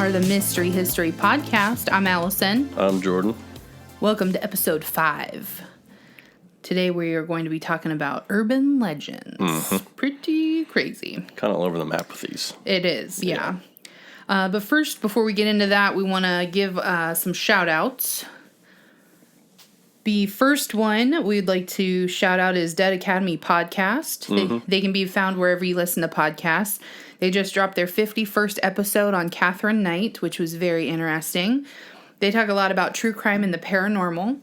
are the Mystery History Podcast. I'm Allison. I'm Jordan. Welcome to episode 5. Today we are going to be talking about urban legends. Pretty crazy. Kind of all over the map with these. It is, yeah. But first, before we get into that, we want to give some shout-outs. The first one we'd like to shout out is Dead Academy Podcast. They can be found wherever you listen to podcasts. They just dropped their 51st episode on Catherine Knight, which was very interesting. They talk a lot about true crime and the paranormal.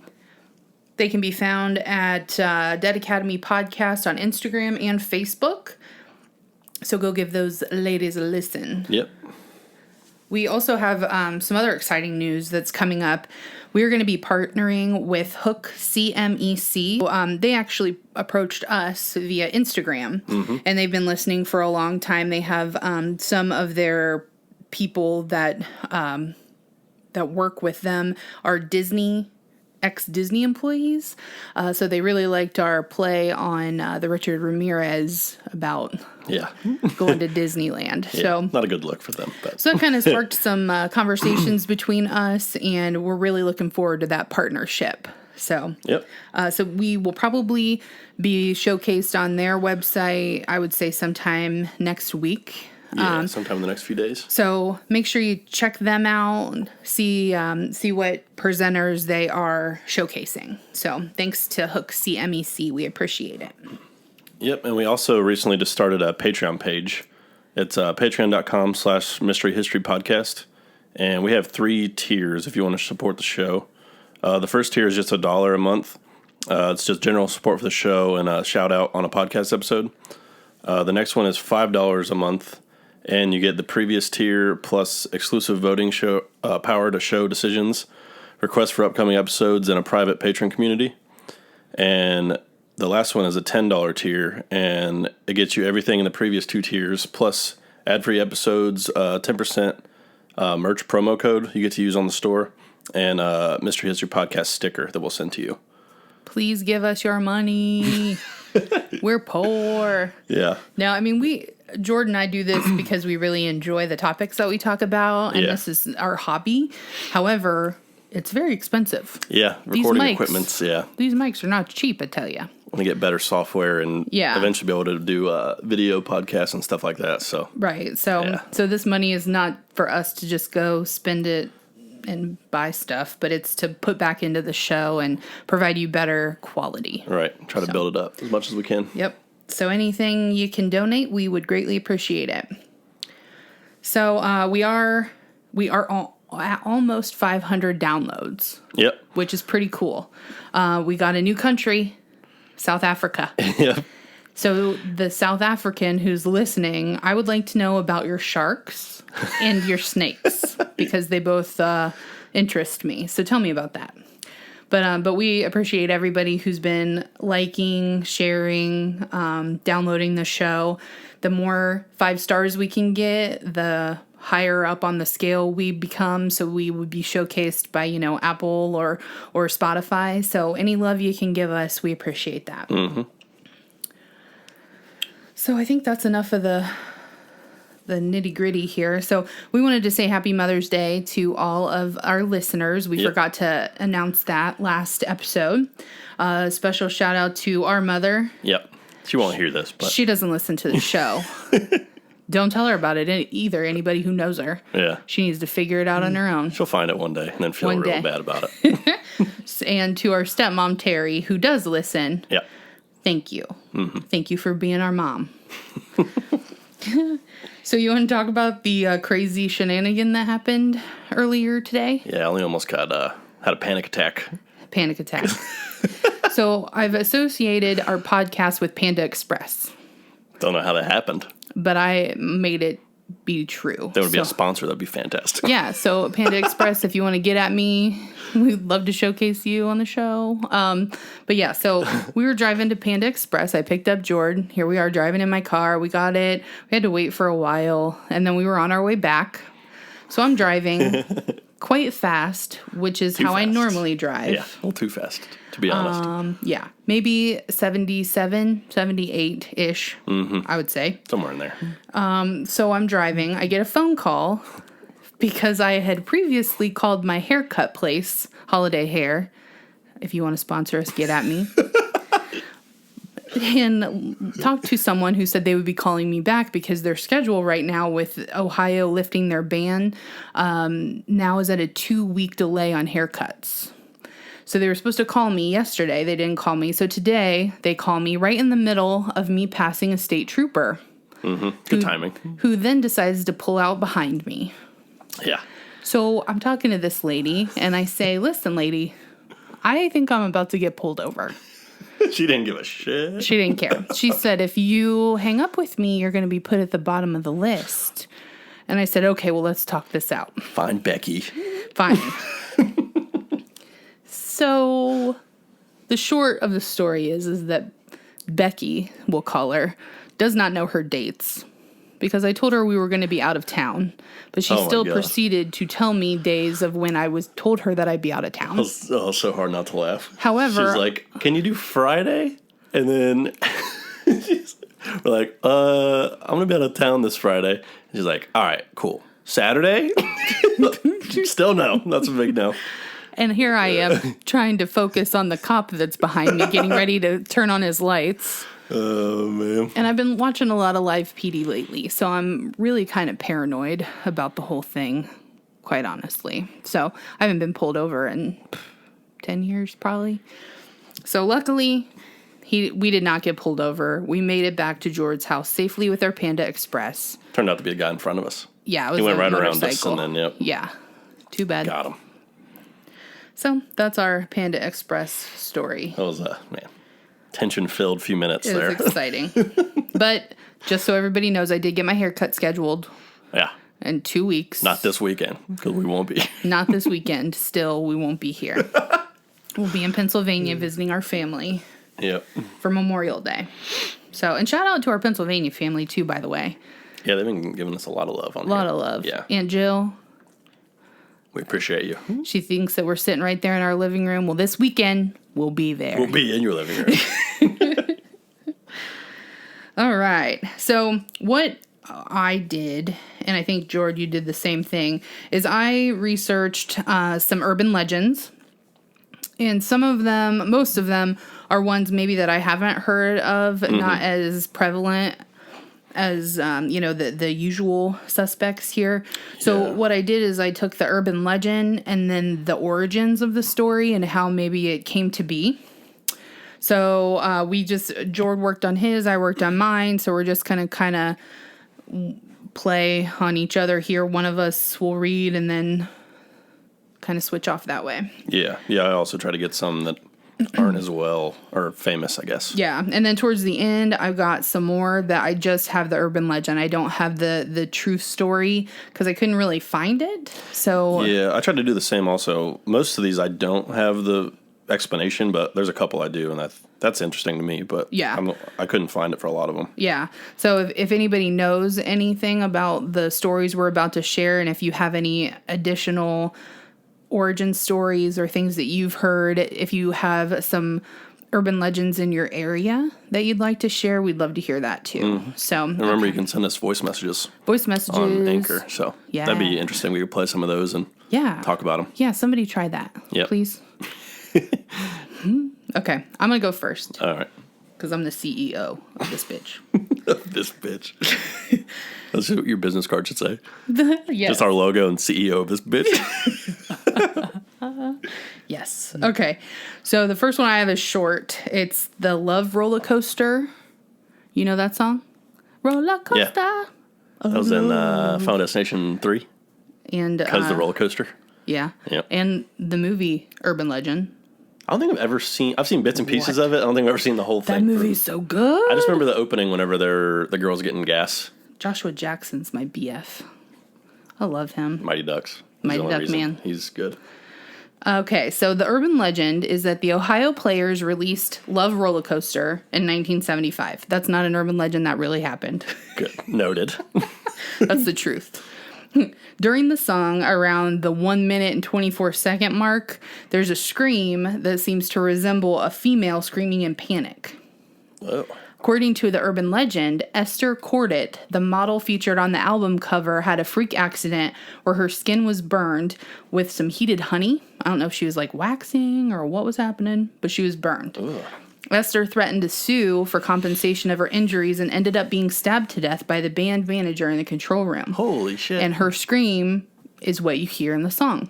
They can be found at Dead Academy Podcast on Instagram and Facebook. So go give those ladies a listen. Yep. We also have some other exciting news that's coming up. We're going to be partnering with Hook CMEC. They actually approached us via Instagram, and they've been listening for a long time. They have some of their people that work with them are ex-Disney employees. So they really liked our play on the Richard Ramirez about going to Disneyland. Yeah, so not a good look for them. But. So it kind of sparked some conversations between us, and we're really looking forward to that partnership. So, so we will probably be showcased on their website, I would say sometime next week. Yeah, sometime in the next few days. So make sure you check them out, see what presenters they are showcasing. So thanks to Hook CMEC. We appreciate it. Yep, and we also recently just started a Patreon page. It's patreon.com/Mystery History Podcast. And we have 3 tiers if you want to support the show. The first tier is just $1 a month. It's just general support for the show and a shout out on a podcast episode. The next one is $5 a month. And you get the previous tier plus exclusive voting show power to show decisions, requests for upcoming episodes, and a private patron community. And the last one is a $10 tier, and it gets you everything in the previous 2 tiers, plus ad-free episodes, 10% merch promo code you get to use on the store, and a Mystery History Podcast sticker that we'll send to you. Please give us your money. We're poor. Yeah. No, I mean, Jordan and I do this because we really enjoy the topics that we talk about, and this is our hobby. However, it's very expensive. Yeah, recording equipment's, These mics are not cheap, I tell you. Want to get better software and eventually be able to do video podcasts and stuff like that. So right. So this money is not for us to just go spend it and buy stuff, but it's to put back into the show and provide you better quality. Right. Try to build it up as much as we can. Yep. So anything you can donate, we would greatly appreciate it. So we are at almost 500 downloads. Yep. Which is pretty cool. We got a new country, South Africa. Yep. So the South African who's listening, I would like to know about your sharks and your snakes because they both interest me. So tell me about that. But we appreciate everybody who's been liking, sharing, downloading the show. The more 5 stars we can get, the higher up on the scale we become. So we would be showcased by, Apple or Spotify. So any love you can give us, we appreciate that. So I think that's enough of the nitty-gritty here. So we wanted to say Happy Mother's Day to all of our listeners. We forgot to announce that last episode. Special shout out to our mother. Yep. She won't hear this, but she doesn't listen to the show. Don't tell her about it either, anybody who knows her. Yeah. She needs to figure it out on her own. She'll find it one day and then feel real bad about it. And to our stepmom, Terry, who does listen. Yeah. Thank you. Thank you for being our mom. So you want to talk about the crazy shenanigan that happened earlier today? Yeah, I only almost had a panic attack. Panic attack. So I've associated our podcast with Panda Express. Don't know how that happened. But I made it be true. That would be a sponsor. That'd be fantastic. Yeah, so Panda Express, if you want to get at me, we'd love to showcase you on the show. But yeah, so we were driving to Panda Express. I picked up Jordan. Here we are driving in my car. We got it. We had to wait for a while. And then we were on our way back. So I'm driving quite fast, which is how I normally drive. Yeah, a little too fast, to be honest. Yeah, maybe 77, 78-ish, I would say. Somewhere in there. So I'm driving. I get a phone call. because I had previously called my haircut place Holiday Hair. If you want to sponsor us, get at me. And talked to someone who said they would be calling me back because their schedule right now with Ohio lifting their ban now is at a 2-week delay on haircuts. So they were supposed to call me yesterday. They didn't call me. So today they call me right in the middle of me passing a state trooper. Mm-hmm. Good timing. Who then decides to pull out behind me. Yeah. So I'm talking to this lady and I say, listen, lady, I think I'm about to get pulled over. She didn't give a shit. She didn't care. She said, if you hang up with me, you're going to be put at the bottom of the list. And I said, okay, well, let's talk this out. Fine, Becky. Fine. So the short of the story is that Becky, we'll call her, does not know her dates. Because I told her we were going to be out of town. But she still proceeded to tell me days of when I was told her that I'd be out of town. So hard not to laugh. However, she's like, can you do Friday? And then we're like, I'm going to be out of town this Friday. And she's like, all right, cool. Saturday? Still no. That's a big no. And here I am trying to focus on the cop that's behind me, getting ready to turn on his lights. Oh, man. And I've been watching a lot of live PD lately, so I'm really kind of paranoid about the whole thing, quite honestly. So I haven't been pulled over in 10 years, probably. So luckily, we did not get pulled over. We made it back to George's house safely with our Panda Express. Turned out to be the guy in front of us. Yeah, it was he went a right motorcycle. around us, and then, yep. Yeah, too bad. Got him. So that's our Panda Express story. That was man. Tension-filled few minutes It there. was exciting. But just so everybody knows, I did get my haircut scheduled. Yeah. In 2 weeks. Not this weekend, because we won't be. Not this weekend. Still, we won't be here. We'll be in Pennsylvania visiting our family. Yep. For Memorial Day. So, and shout out to our Pennsylvania family, too, by the way. Yeah, they've been giving us a lot of love on here. A lot of love. Yeah. Aunt Jill. We appreciate you. She thinks that we're sitting right there in our living room. Well, this weekend, we'll be there. We'll be in your living room. All right. So what I did, and I think, George, you did the same thing, is I researched some urban legends. And some of them, most of them, are ones maybe that I haven't heard of, not as prevalent as, the usual suspects here. So what I did is I took the urban legend and then the origins of the story and how maybe it came to be. So George worked on his, I worked on mine. So we're just going to kind of play on each other here. One of us will read and then kind of switch off that way. Yeah. I also try to get some that aren't as well or famous, I guess. Yeah. And then towards the end, I've got some more that I just have the urban legend. I don't have the true story because I couldn't really find it. So yeah, I tried to do the same also. Most of these I don't have the explanation, but there's a couple I do, and that's interesting to me, but yeah, I couldn't find it for a lot of them. Yeah. So if anybody knows anything about the stories we're about to share, and if you have any additional origin stories or things that you've heard, if you have some urban legends in your area that you'd like to share, we'd love to hear that too. So and remember, you can send us voice messages on Anchor, so that'd be interesting. We could play some of those and talk about them. Yeah, somebody try that, please. Okay, I'm gonna go first. All right, because I'm the CEO of this bitch. This bitch. That's what your business card should say. Yes. Just our logo and CEO of this bitch. Yes. Okay. So the first one I have is short. It's the Love Roller Coaster. You know that song? Roller Coaster. Yeah. That was in Final Destination 3. And because the roller coaster. Yeah. Yep. And the movie Urban Legend. I don't think I've seen bits and pieces of it. I don't think I've ever seen the whole thing. That movie's so good. I just remember the opening whenever the girl's getting gas. Joshua Jackson's my BF. I love him. Mighty Ducks. Mighty Duck Man. He's good. Okay, so the urban legend is that the Ohio players released Love Roller Coaster in 1975. That's not an urban legend. That really happened. Good. Noted. That's the truth. During the song, around the 1 minute and 24-second mark, there's a scream that seems to resemble a female screaming in panic. Oh. According to the urban legend, Esther Cordet, the model featured on the album cover, had a freak accident where her skin was burned with some heated honey. I don't know if she was like waxing or what was happening, but she was burned. Ugh. Esther threatened to sue for compensation of her injuries and ended up being stabbed to death by the band manager in the control room. Holy shit. And her scream is what you hear in the song.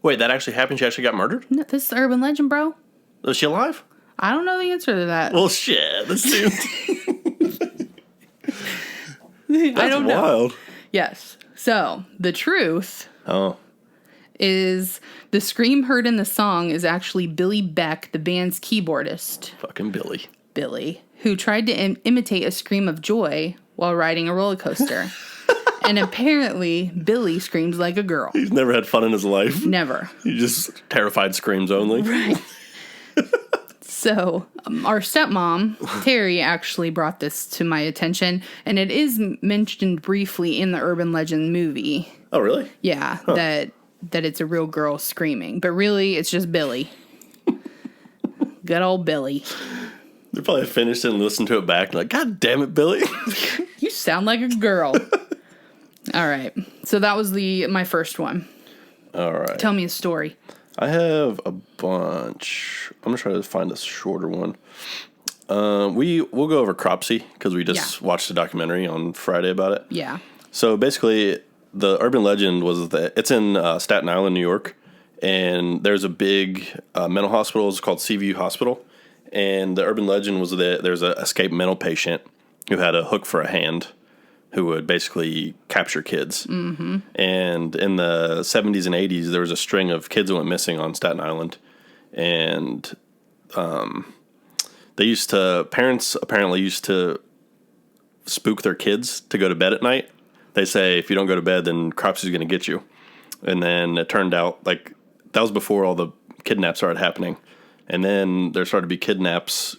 Wait, that actually happened? She actually got murdered? No, this is urban legend, bro. Is she alive? I don't know the answer to that. Well, shit. That's I don't know. wild. Yes. So, the truth Oh. is the scream heard in the song is actually Billy Beck, the band's keyboardist. Fucking Billy. Billy, who tried to imitate a scream of joy while riding a roller coaster. And apparently, Billy screams like a girl. He's never had fun in his life. Never. He just terrified screams only. Right. So, our stepmom, Terry, actually brought this to my attention, and it is mentioned briefly in the urban legend movie. Oh, really? Yeah, that it's a real girl screaming, but really, it's just Billy. Good old Billy. They probably finished it and listened to it back and like, God damn it, Billy. You sound like a girl. All right, so that was my first one. All right. Tell me a story. I have a bunch. I'm going to try to find a shorter one. We'll go over Cropsey because we just watched a documentary on Friday about it. Yeah. So basically, the urban legend was that it's in Staten Island, New York, and there's a big mental hospital. It's called Seaview Hospital, and the urban legend was that there's an escaped mental patient who had a hook for a hand who would basically capture kids. Mm-hmm. And in the 70s and 80s, there was a string of kids that went missing on Staten Island, and parents apparently used to spook their kids to go to bed at night. They say, if you don't go to bed, then Cropsey's going to get you. And then it turned out, like, that was before all the kidnaps started happening. And then there started to be kidnaps,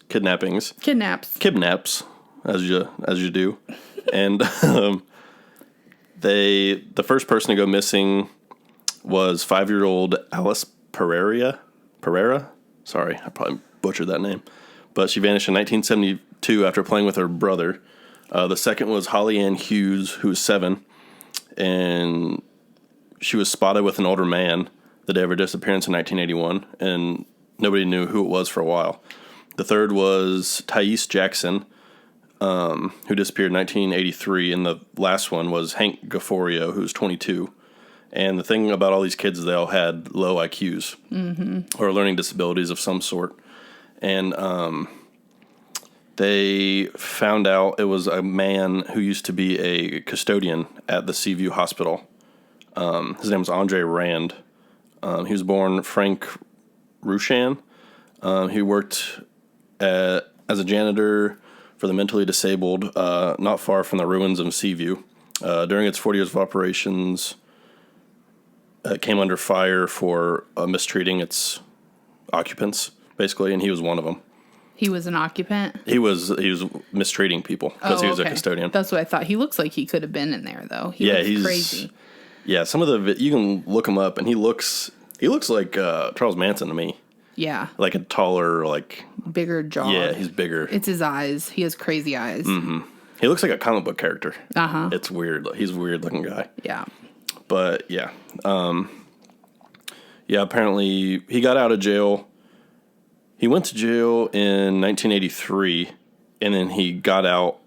as you do. And the first person to go missing was 5-year-old Alice Pereira. Sorry, I probably butchered that name. But she vanished in 1972 after playing with her brother. The second was Holly Ann Hughes, who was 7. And she was spotted with an older man the day of her disappearance in 1981. And nobody knew who it was for a while. The third was Thais Jackson, who disappeared in 1983. And the last one was Hank Gafforio, who was 22. And the thing about all these kids is they all had low IQs or learning disabilities of some sort. And they found out it was a man who used to be a custodian at the Seaview Hospital. His name was Andre Rand. He was born Frank Rushan. He worked as a janitor for the mentally disabled, not far from the ruins of Seaview. During its 40 years of operations, it came under fire for mistreating its occupants, basically, and he was one of them. He was an occupant? He was mistreating people because he was a custodian. That's what I thought. He looks like he could have been in there, though. He's crazy. Yeah, some of the you can look him up, and he looks like Charles Manson to me. Yeah, like a taller, like bigger jaw. Yeah, he's bigger. It's his eyes. He has crazy eyes. Mm-hmm. He looks like a comic book character. It's weird. He's a weird looking guy. Yeah, but yeah, Apparently, he got out of jail. He went to jail in 1983, and then he got out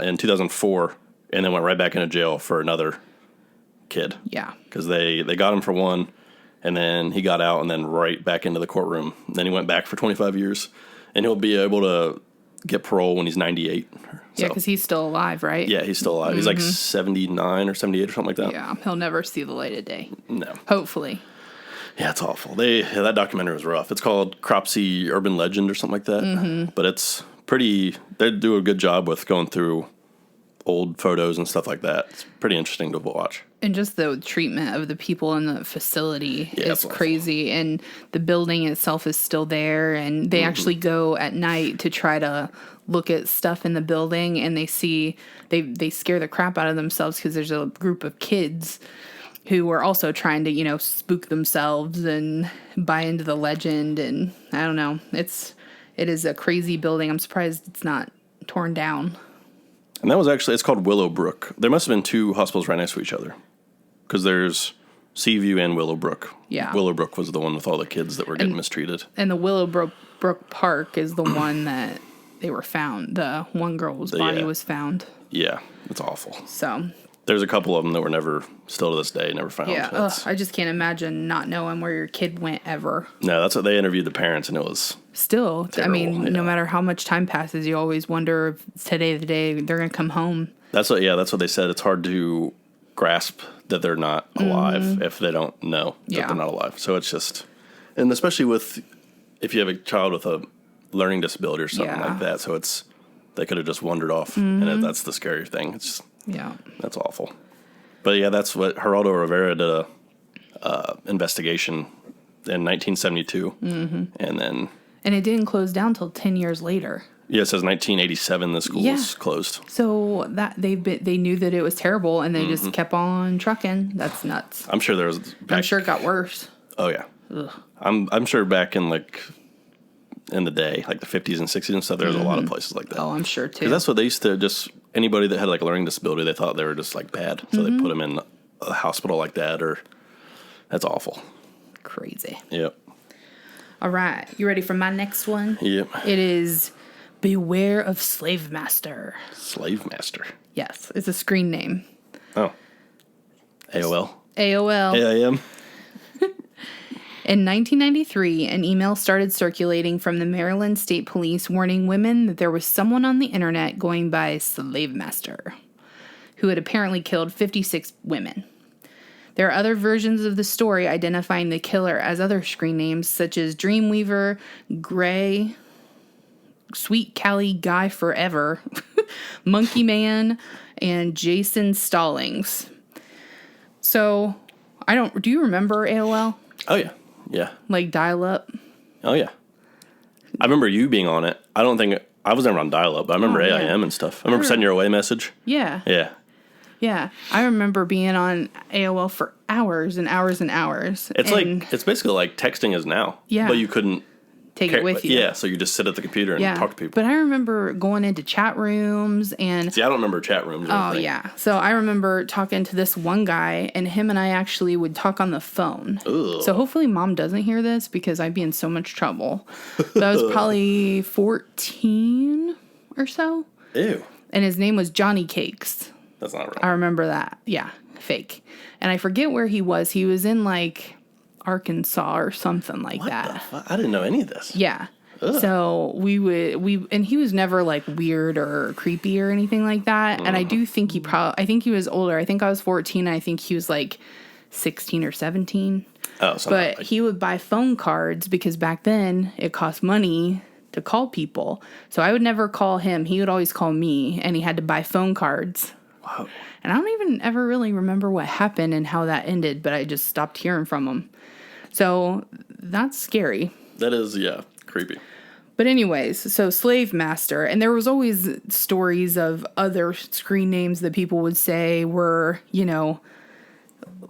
in 2004, and then went right back into jail for another kid. Yeah. Because they got him for one, and then he got out and then right back into the courtroom. Then he went back for 25 years, and he'll be able to get parole when he's 98. Yeah, because he's still alive, right? Yeah, he's still alive. Mm-hmm. He's like 79 or 78 or something like that. Yeah, he'll never see the light of day. No. Hopefully. Yeah, it's awful. That documentary was rough. It's called Cropsey Urban Legend or something like that. Mm-hmm. But it's pretty... They do a good job with going through old photos and stuff like that. It's pretty interesting to watch. And just the treatment of the people in the facility is crazy. And the building itself is still there. And they actually go at night to try to look at stuff in the building. And they see... They scare the crap out of themselves because there's a group of kids who were also trying to, spook themselves and buy into the legend. And I don't know. It is a crazy building. I'm surprised it's not torn down. And that was actually, it's called Willowbrook. There must have been two hospitals right next to each other. Because there's Seaview and Willowbrook. Yeah. Willowbrook was the one with all the kids that were getting mistreated. And the Willowbrook Park is the one that they were found. The one girl's body was found. Yeah, it's awful. So there's a couple of them that were never, still to this day, never found. Yeah, I just can't imagine not knowing where your kid went ever. No, that's what they interviewed the parents, and it was still terrible. I mean, yeah. No matter how much time passes, you always wonder if today the day they're gonna come home. That's what they said. It's hard to grasp that they're not alive if they don't know that they're not alive. So it's just, and especially with if you have a child with a learning disability or something like that. So they could have just wandered off, and that's the scary thing. It's that's awful. But yeah, that's what Geraldo Rivera did a investigation in 1972, and it didn't close down till 10 years later. Yeah, it says 1987 the school was closed. So that they knew that it was terrible, and they just kept on trucking. That's nuts. I'm sure I'm sure it got worse. Oh yeah. Ugh. I'm sure back in in the day, like the 50s and 60s and stuff, there was a lot of places like that. Oh, I'm sure too. Because that's what they used to just, anybody that had like a learning disability, they thought they were just like bad. So they put them in a hospital like that, or that's awful. Crazy. Yep. All right. You ready for my next one? Yep. It is Beware of Slave Master. Slave Master. Yes. It's a screen name. Oh. AOL. AOL. AIM. In 1993, an email started circulating from the Maryland State Police warning women that there was someone on the internet going by Slave Master, who had apparently killed 56 women. There are other versions of the story identifying the killer as other screen names, such as Dreamweaver, Gray, Sweet Cali Guy Forever, Monkey Man, and Jason Stallings. So, do you remember AOL? Oh, yeah. Yeah. Like dial-up? Oh, yeah. I remember you being on it. I don't think, I was never on dial-up, but I remember AIM and stuff. I remember sending your away message. Yeah. Yeah. Yeah. I remember being on AOL for hours and hours and hours. It's basically like texting is now. Yeah. But you couldn't take it with you. Yeah, so you just sit at the computer and talk to people. But I remember going into chat rooms and... See, I don't remember chat rooms. Oh, yeah. So I remember talking to this one guy, and him and I actually would talk on the phone. Ugh. So hopefully Mom doesn't hear this, because I'd be in so much trouble. But I was probably 14 or so. Ew. And his name was Johnny Cakes. That's not right. I remember that. Yeah, fake. And I forget where he was. He was in, Arkansas or something like that. What the fuck? I didn't know any of this. Yeah. Ugh. So and he was never weird or creepy or anything like that. And I do think I think he was older. I think I was 14. And I think he was 16 or 17. Oh, so but he would buy phone cards because back then it cost money to call people. So I would never call him. He would always call me, and he had to buy phone cards. Wow. And I don't even ever really remember what happened and how that ended, but I just stopped hearing from him. So that's scary. That is, creepy. But anyways, so Slave Master, and there was always stories of other screen names that people would say were,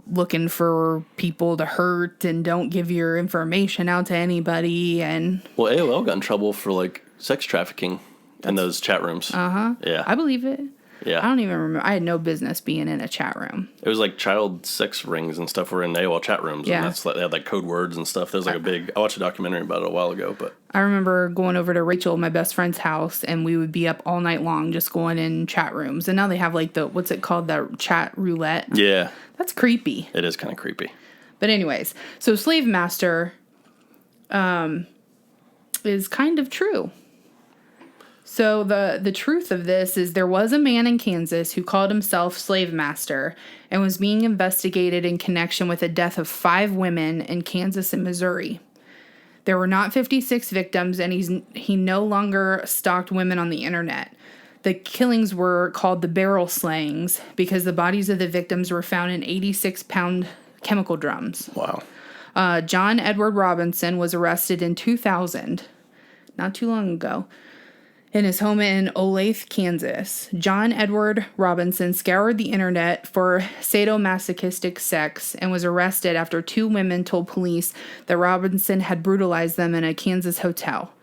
looking for people to hurt and don't give your information out to anybody. And well, AOL got in trouble for sex trafficking in those chat rooms. Yeah, I believe it. Yeah. I don't even remember. I had no business being in a chat room. It was child sex rings and stuff were in AOL chat rooms. Yeah. And they had code words and stuff. There was I watched a documentary about it a while ago, but I remember going over to Rachel, my best friend's house, and we would be up all night long just going in chat rooms. And now they have what's it called? The chat roulette. Yeah. That's creepy. It is kind of creepy. But anyways, so Slave Master is kind of true. So the truth of this is there was a man in Kansas who called himself Slave Master and was being investigated in connection with the death of 5 women in Kansas and Missouri. There were not 56 victims, and he no longer stalked women on the internet. The killings were called the barrel slayings because the bodies of the victims were found in 86-pound chemical drums. Wow. John Edward Robinson was arrested in 2000, not too long ago, in his home in Olathe, Kansas. John Edward Robinson scoured the internet for sadomasochistic sex and was arrested after 2 women told police that Robinson had brutalized them in a Kansas hotel.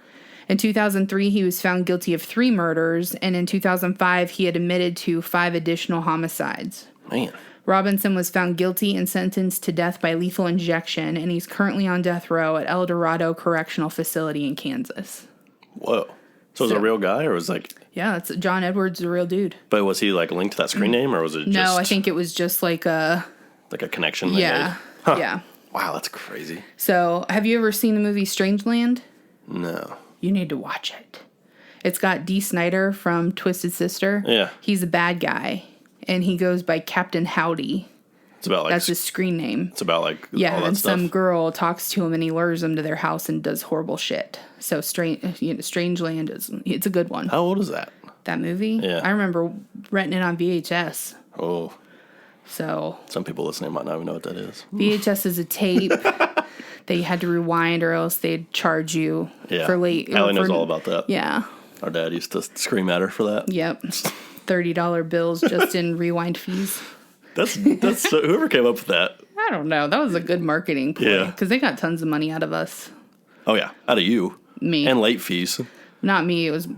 In 2003, he was found guilty of 3 murders, and in 2005, he had admitted to 5 additional homicides. Man. Robinson was found guilty and sentenced to death by lethal injection, and he's currently on death row at El Dorado Correctional Facility in Kansas. Whoa. So was it a real guy, or was like... Yeah, that's John Edwards, a real dude. But was he, like, linked to that screen name, or was it just... No, I think it was just like a... Like a connection? Yeah. Huh. Yeah. Wow, that's crazy. So, have you ever seen the movie Strangeland? No. You need to watch it. It's got Dee Snider from Twisted Sister. Yeah. He's a bad guy, and he goes by Captain Howdy. It's about, like... That's his screen name. It's about, like, yeah, all that and stuff. some girl talks to him, and he lures him to their house and does horrible shit. So, Strangeland it's a good one. How old is that? That movie? Yeah. I remember renting it on VHS. Oh. So... Some people listening might not even know what that is. VHS is a tape that you had to rewind, or else they'd charge you for late. Allie knows all about that. Yeah. Our dad used to scream at her for that. Yep. $30 bills just in rewind fees. That's whoever came up with that. I don't know. That was a good marketing play. Yeah. Because they got tons of money out of us. Oh, yeah. Out of you. Me. And late fees. Not me. It was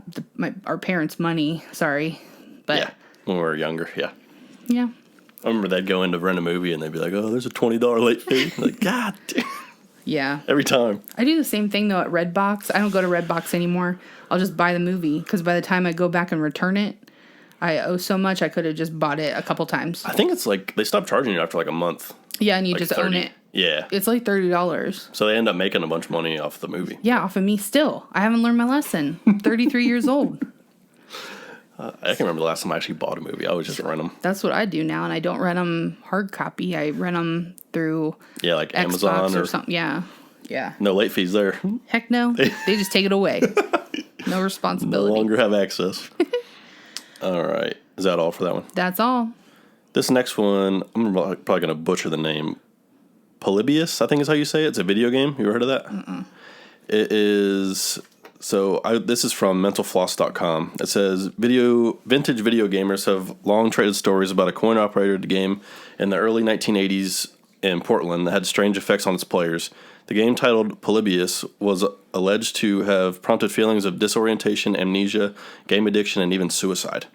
our parents' money. Sorry. But Yeah. When we were younger, yeah. Yeah. I remember they'd go in to rent a movie and they'd be like, oh, there's a $20 late fee. Like, God damn. Yeah. Every time. I do the same thing, though, at Redbox. I don't go to Redbox anymore. I'll just buy the movie. Because by the time I go back and return it, I owe so much I could have just bought it a couple times. I think it's like they stopped charging you after like a month. Yeah, and you Like just 30. own it. Yeah. It's like $30. So they end up making a bunch of money off the movie. Yeah, off of me still. I haven't learned my lesson. I'm 33 years old. I can remember the last time I actually bought a movie. I would just rent them. That's what I do now, and I don't rent them hard copy. I rent them through Yeah, like Xbox Amazon or something. Yeah. Yeah. No late fees there. Heck no. They just take it away. No No responsibility. longer have access. All right. Is that all for that one? That's all. This next one, I'm probably going to butcher the name. Polybius, I think is how you say it. It's a video game. You ever heard of that? It is... So this is from mentalfloss.com. It says, vintage video gamers have long traded stories about a coin-operated game in the early 1980s in Portland that had strange effects on its players. The game, titled Polybius, was alleged to have prompted feelings of disorientation, amnesia, game addiction, and even suicide.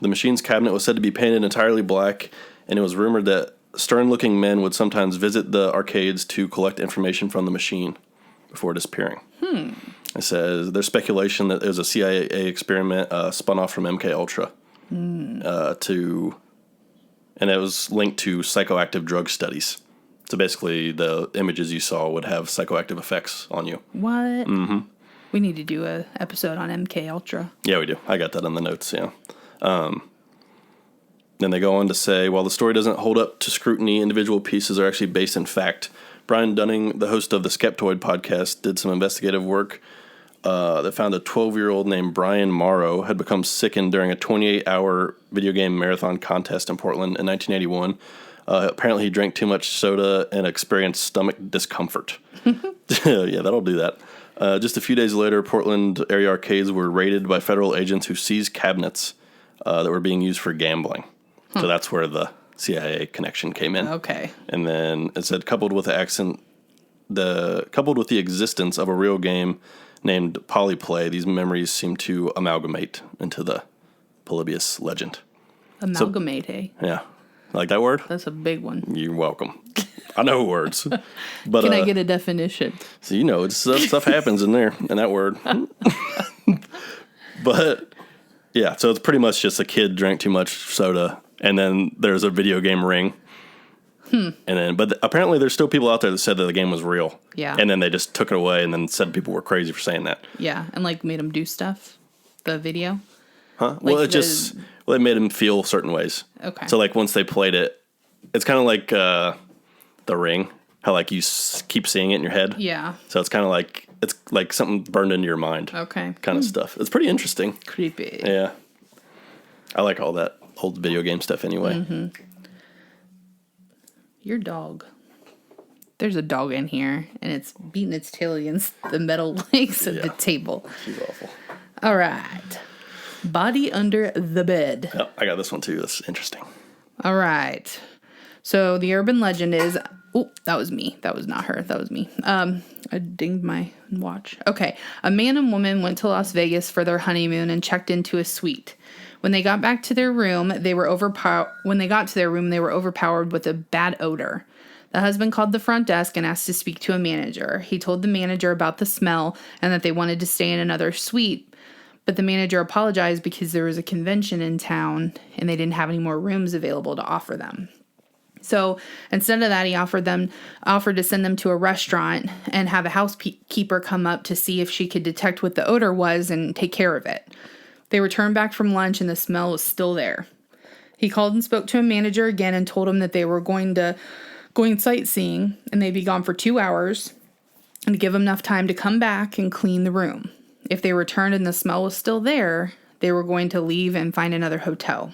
The machine's cabinet was said to be painted entirely black, and it was rumored that stern-looking men would sometimes visit the arcades to collect information from the machine before disappearing. It says there's speculation that it was a CIA experiment spun off from MK Ultra and it was linked to psychoactive drug studies. So basically, the images you saw would have psychoactive effects on you. What? Mm-hmm. We need to do a episode on MK Ultra. Yeah, we do. I got that in the notes, yeah. Then they go on to say, while the story doesn't hold up to scrutiny, individual pieces are actually based in fact. Brian Dunning, the host of the Skeptoid podcast, did some investigative work that found a 12-year-old named Brian Morrow had become sickened during a 28-hour video game marathon contest in Portland in 1981. Apparently, he drank too much soda and experienced stomach discomfort. Yeah, that'll do that. Just a few days later, Portland area arcades were raided by federal agents who seized cabinets that were being used for gambling. So that's where the CIA connection came in. Okay. And then it said, coupled with the existence of a real game named Polyplay, these memories seem to amalgamate into the Polybius legend. Amalgamate, hey? Yeah. Like that word? That's a big one. You're welcome. I know words. But Can I get a definition? So it's stuff happens in there, in that word. But, yeah, so it's pretty much just a kid drank too much soda, and then there's a video game ring. But apparently there's still people out there that said that the game was real. Yeah. And then they just took it away and then said people were crazy for saying that. Yeah, and made them do stuff? The video? Huh? Well, it made them feel certain ways. Okay. So, once they played it, it's kind of like The Ring, how, you keep seeing it in your head. Yeah. So it's kind of it's like something burned into your mind. Okay. Kind of stuff. It's pretty interesting. Creepy. Yeah. I like all that old video game stuff anyway. Mm-hmm. Your dog. There's a dog in here, and it's beating its tail against the metal legs of the table. She's awful. All right. Body under the bed. Yep, I got this one too. That's interesting. All right. So the urban legend is Oh, that was me. That was not her. That was me. I dinged my watch. Okay. A man and woman went to Las Vegas for their honeymoon and checked into a suite. When they got back to their room, they were overpowered with a bad odor. The husband called the front desk and asked to speak to a manager. He told the manager about the smell and that they wanted to stay in another suite, but the manager apologized because there was a convention in town and they didn't have any more rooms available to offer them. So instead of that, he offered to send them to a restaurant and have a housekeeper come up to see if she could detect what the odor was and take care of it. They returned back from lunch and the smell was still there. He called and spoke to a manager again and told him that they were going sightseeing and they'd be gone for 2 hours and to give them enough time to come back and clean the room. If they returned and the smell was still there, they were going to leave and find another hotel.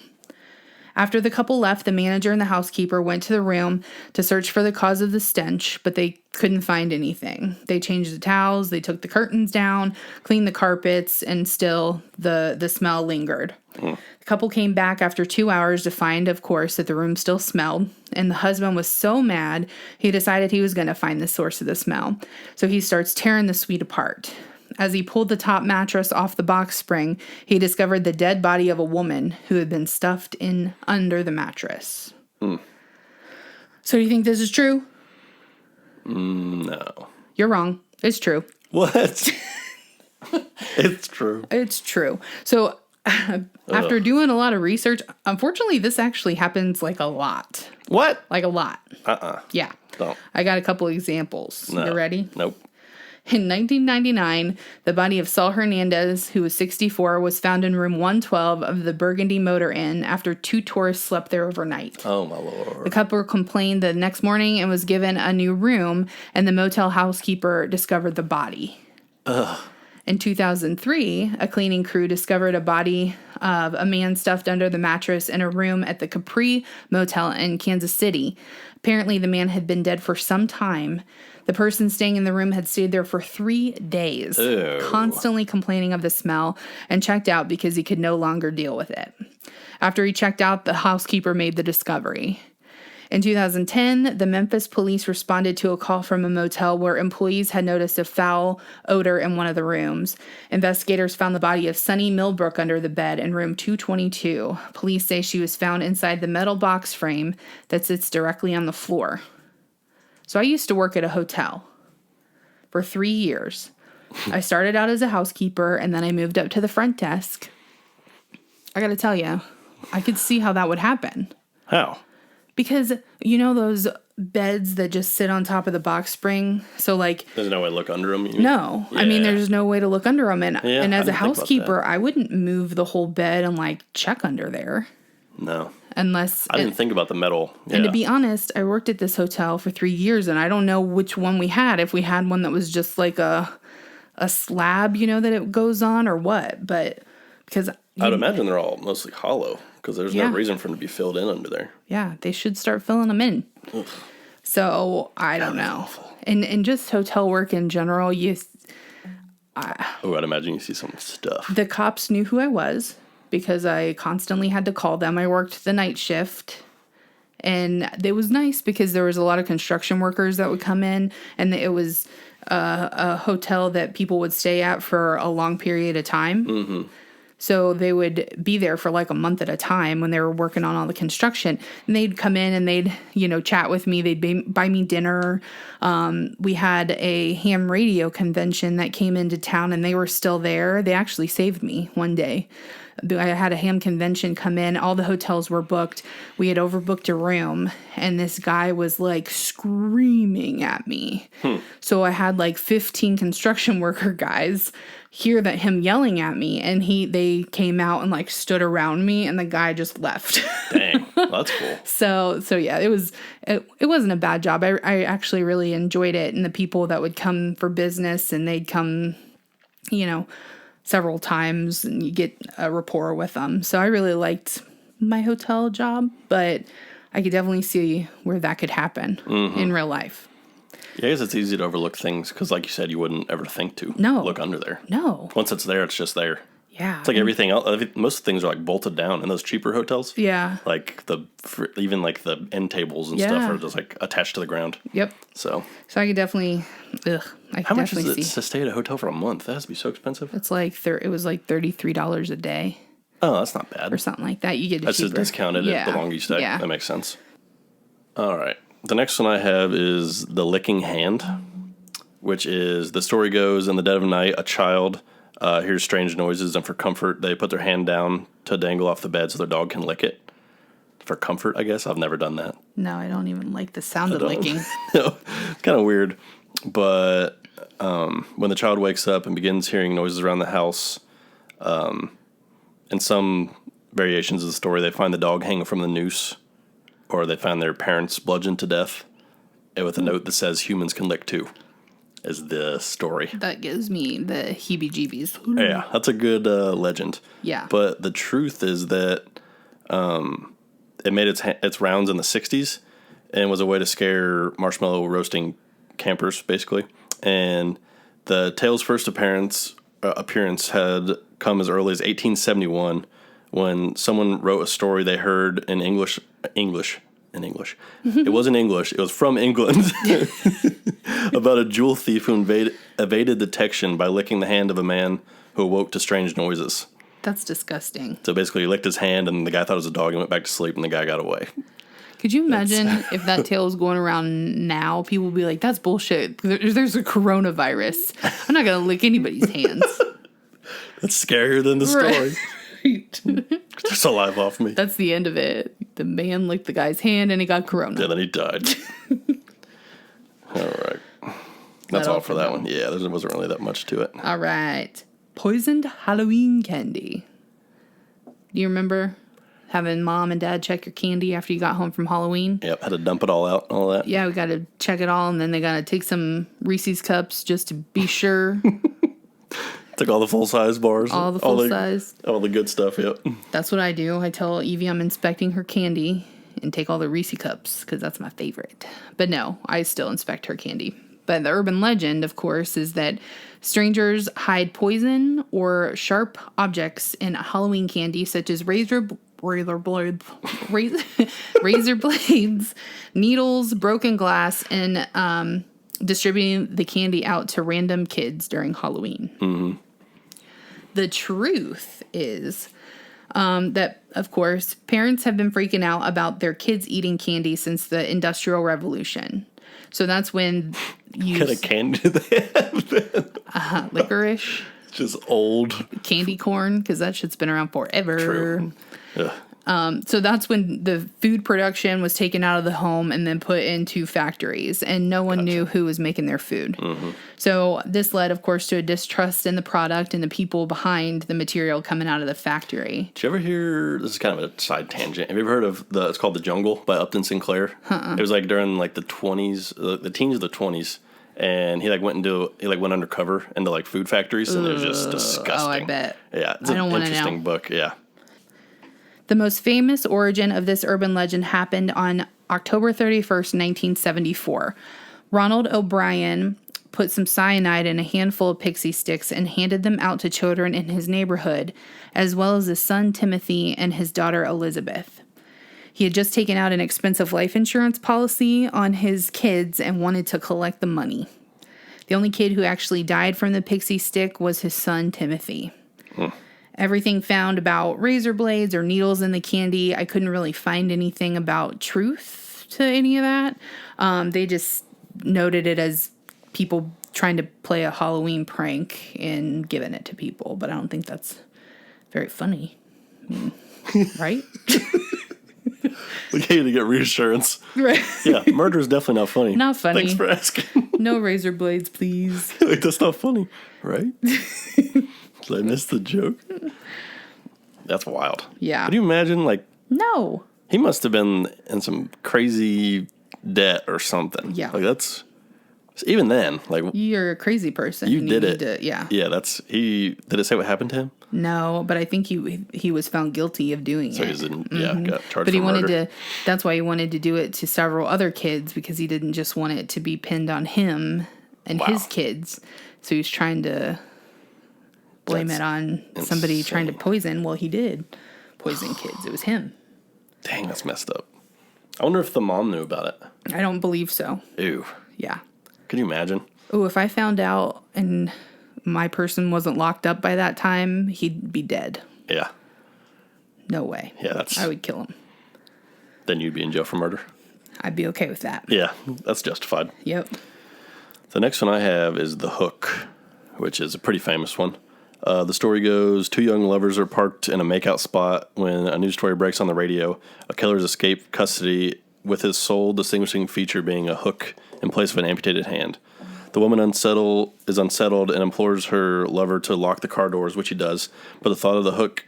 After the couple left, the manager and the housekeeper went to the room to search for the cause of the stench, but they couldn't find anything. They changed the towels, they took the curtains down, cleaned the carpets, and still the smell lingered. The couple came back after 2 hours to find, of course, that the room still smelled, and the husband was so mad, he decided he was going to find the source of the smell. So he starts tearing the suite apart. As he pulled the top mattress off the box spring, he discovered the dead body of a woman who had been stuffed in under the mattress. So do you think this is true? No. You're wrong. It's true. What? It's true. It's true. So after doing a lot of research, unfortunately, this actually happens like a lot. What? Like a lot. Yeah. Don't. I got a couple examples. No. You ready? Nope. In 1999, the body of Saul Hernandez, who was 64, was found in room 112 of the Burgundy Motor Inn after 2 tourists slept there overnight. Oh, my Lord. The couple complained the next morning and was given a new room, and the motel housekeeper discovered the body. Ugh. In 2003, a cleaning crew discovered a body of a man stuffed under the mattress in a room at the Capri Motel in Kansas City. Apparently, the man had been dead for some time. The person staying in the room had stayed there for 3 days, constantly complaining of the smell, and checked out because he could no longer deal with it. After he checked out, the housekeeper made the discovery. In 2010, the Memphis police responded to a call from a motel where employees had noticed a foul odor in one of the rooms. Investigators found the body of Sunny Millbrook under the bed in room 222. Police say she was found inside the metal box frame that sits directly on the floor. So I used to work at a hotel for 3 years. I started out as a housekeeper, and then I moved up to the front desk. I got to tell you, I could see how that would happen. How? Because, you know those beds that just sit on top of the box spring? So, like... There's no way to look under them? No. Yeah. I mean, there's no way to look under them. And as a housekeeper, I wouldn't move the whole bed and, like, check under there. No. Unless... I didn't think about the metal. Yeah. And to be honest, I worked at this hotel for 3 years, and I don't know which one we had. If we had one that was just like a slab, you know, that it goes on or what. But because... I'd imagine they're all mostly hollow, because there's no reason for them to be filled in under there. Yeah, they should start filling them in. Oof. So, I don't know. And just hotel work in general, I'd imagine you see some stuff. The cops knew who I was, because I constantly had to call them. I worked the night shift, and it was nice because there was a lot of construction workers that would come in, and it was a hotel that people would stay at for a long period of time. Mm-hmm. So they would be there for like a month at a time when they were working on all the construction. And they'd come in and they'd, chat with me. They'd buy me dinner. We had a ham radio convention that came into town and they were still there. They actually saved me one day. I had a ham convention come in. All the hotels were booked. We had overbooked a room, and this guy was like screaming at me. So I had like 15 construction worker guys hear that him yelling at me, and they came out and like stood around me, and the guy just left. Dang, that's cool. So yeah, it wasn't a bad job. I actually really enjoyed it, and the people that would come for business, and they'd come, several times, and you get a rapport with them. So I really liked my hotel job, but I could definitely see where that could happen in real life. Yeah, I guess it's easy to overlook things because, like you said, you wouldn't ever think to look under there. No. Once it's there, it's just there. Yeah. It's like everything else. Most things are like bolted down in those cheaper hotels. Yeah. Like even like the end tables and Yeah. stuff are just like attached to the ground. Yep. So I could definitely, how much is it to stay at a hotel for a month? That has to be so expensive. It's like, it was like $33 a day. Oh, that's not bad. Or something like that. You get it That's cheaper. just discounted at the longer you stay. Yeah. That makes sense. All right. The next one I have is The Licking Hand, which is, the story goes, in the dead of night, a child hears strange noises, and for comfort, they put their hand down to dangle off the bed so their dog can lick it. For comfort, I guess. I've never done that. No, I don't even like the sound of licking. No, it's kind of weird. But when the child wakes up and begins hearing noises around the house, in some variations of the story, they find the dog hanging from the noose, or they find their parents bludgeoned to death, and with a note that says humans can lick too, is the story. That gives me the heebie-jeebies. Yeah, that's a good legend. Yeah. But the truth is that it made its rounds in the 60s and was a way to scare marshmallow roasting campers, basically. And the tale's first appearance had come as early as 1871, when someone wrote a story they heard in English. It wasn't English. It was from England. About a jewel thief who evaded detection by licking the hand of a man who awoke to strange noises. That's disgusting. So basically, he licked his hand, and the guy thought it was a dog, and went back to sleep, and the guy got away. Could you imagine if that tale was going around now? People would be like, that's bullshit. There's a coronavirus. I'm not going to lick anybody's hands. That's scarier than the story. Right. They're alive off me. That's the end of it. The man licked the guy's hand, and he got corona. And then he died. All right. That's all for that one. Yeah, there wasn't really that much to it. All right. Poisoned Halloween candy. Do you remember having mom and dad check your candy after you got home from Halloween? Yep, had to dump it all out, all that. Yeah, we got to check it all, and then they got to take some Reese's cups just to be sure. Took all the full-size bars. All the full-size. All the good stuff, yep. That's what I do. I tell Evie I'm inspecting her candy and take all the Reese cups because that's my favorite. But no, I still inspect her candy. But the urban legend, of course, is that strangers hide poison or sharp objects in Halloween candy, such as razor blades, needles, broken glass, and distributing the candy out to random kids during Halloween. Mm-hmm. The truth is that, of course, parents have been freaking out about their kids eating candy since the Industrial Revolution. So that's when you... What kind of candy do they have then? Licorice. Just old. Candy corn, because that shit's been around forever. True. Ugh. So that's when the food production was taken out of the home and then put into factories, and no one knew who was making their food. Mm-hmm. So this led, of course, to a distrust in the product and the people behind the material coming out of the factory. Did you ever hear, this is kind of a side tangent, have you ever heard of it's called The Jungle by Upton Sinclair? It was like during like the 20s, the teens of the 20s. And he went undercover into like food factories, and it was just disgusting. Oh, I bet. Yeah, it's an interesting book. Yeah. The most famous origin of this urban legend happened on October 31st, 1974. Ronald O'Brien put some cyanide in a handful of pixie sticks and handed them out to children in his neighborhood, as well as his son Timothy and his daughter Elizabeth. He had just taken out an expensive life insurance policy on his kids and wanted to collect the money. The only kid who actually died from the pixie stick was his son Timothy. Everything found about razor blades or needles in the candy, I couldn't really find anything about truth to any of that. They just noted it as people trying to play a Halloween prank and giving it to people, but I don't think that's very funny. I mean, right? We came to get reassurance. Right. Yeah, murder is definitely not funny. Not funny. Thanks for asking. No razor blades, please. Like, that's not funny, right? Did I miss the joke? That's wild. Yeah. Can you imagine, like... No. He must have been in some crazy debt or something. Yeah. Like, that's... Even then, like... You're a crazy person. You did it. Yeah. Yeah, that's... Did it say what happened to him? No, but I think he was found guilty of doing it. So he's got charged But he for wanted murder. that's why he wanted to do it to several other kids, because he didn't just want it to be pinned on him and his kids. So he was trying to blame That's it on somebody insane. trying to poison. Well, he did poison kids. It was him. Dang, that's messed up. I wonder if the mom knew about it. I don't believe so. Ew. Yeah. Could you imagine? Oh, if I found out and my person wasn't locked up by that time, he'd be dead. Yeah. No way. Yeah, that's... I would kill him. Then you'd be in jail for murder. I'd be okay with that. Yeah, that's justified. Yep. The next one I have is The Hook, which is a pretty famous one. The story goes, two young lovers are parked in a makeout spot when a news story breaks on the radio. A killer's escaped custody with his sole distinguishing feature being a hook in place of an amputated hand. The woman is unsettled and implores her lover to lock the car doors, which he does, but the thought of the hook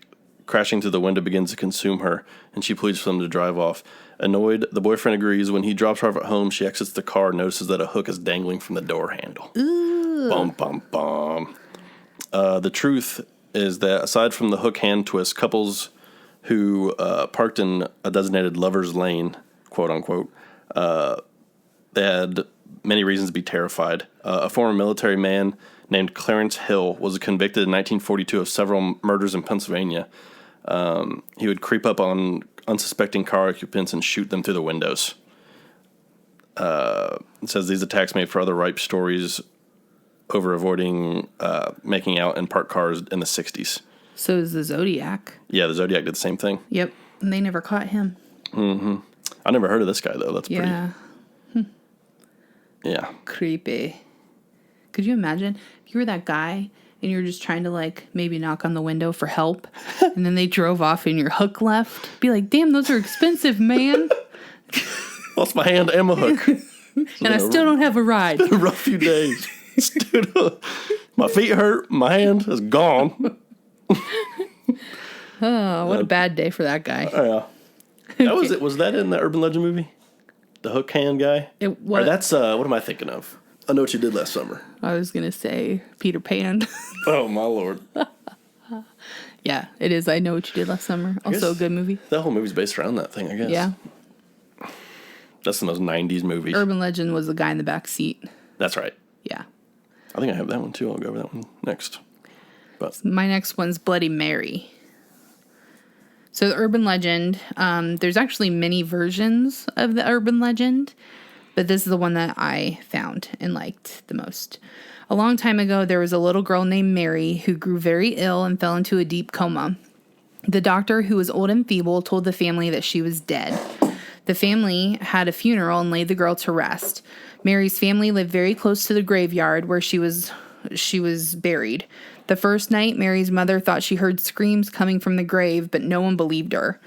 crashing through the window begins to consume her, and she pleads for them to drive off. Annoyed, the boyfriend agrees. When he drops her off at home, she exits the car and notices that a hook is dangling from the door handle. Ooh. Bum, bum, bum. The truth is that aside from the hook hand twist, couples who parked in a designated lover's lane, quote unquote, they had many reasons to be terrified. A former military man named Clarence Hill was convicted in 1942 of several murders in Pennsylvania. He would creep up on unsuspecting car occupants and shoot them through the windows. It says these attacks made for other ripe stories over avoiding making out in parked cars in the 60s. So is the Zodiac. Yeah, the Zodiac did the same thing. Yep. And they never caught him. Mm-hmm. I never heard of this guy, though. That's pretty... Yeah. Creepy. Could you imagine if you were that guy and you were just trying to, like, maybe knock on the window for help, and then they drove off and your hook left? Be like, damn, those are expensive, man. Lost my hand and my hook. And I still don't have a ride. It's been a rough few days. Dude, my feet hurt. My hand is gone. Oh, what a bad day for that guy. Yeah. That was it. Was that in the Urban Legend movie? The hook hand guy? It was. Or that's, what am I thinking of? I Know What You Did Last Summer. I was going to say Peter Pan. Oh, my Lord. Yeah, it is. I Know What You Did Last Summer. Also a good movie. That whole movie's based around that thing, I guess. Yeah. That's the most 90s movie. Urban Legend was the guy in the back seat. That's right. Yeah. I think I have that one, too. I'll go over that one next. But My next one's Bloody Mary. So the urban legend, there's actually many versions of the urban legend, but this is the one that I found and liked the most. A long time ago, there was a little girl named Mary who grew very ill and fell into a deep coma. The doctor, who was old and feeble, told the family that she was dead. The family had a funeral and laid the girl to rest. Mary's family lived very close to the graveyard where she was buried. The first night, Mary's mother thought she heard screams coming from the grave, but no one believed her.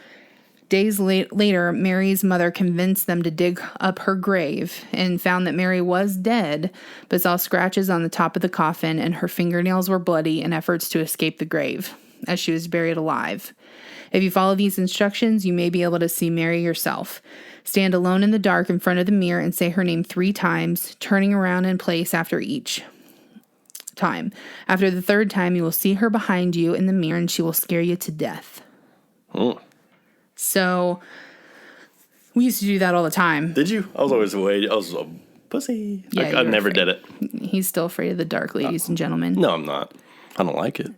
Days later, Mary's mother convinced them to dig up her grave and found that Mary was dead, but saw scratches on the top of the coffin and her fingernails were bloody in efforts to escape the grave, as she was buried alive. If you follow these instructions, you may be able to see Mary yourself. Stand alone in the dark in front of the mirror and say her name 3 times, turning around in place after each time. After the 3rd time, you will see her behind you in the mirror and she will scare you to death. Oh. So we used to do that all the time. Did you? I was always I was a pussy. Yeah, I never did it. He's still afraid of the dark, ladies and gentlemen. No, I'm not. I don't like it.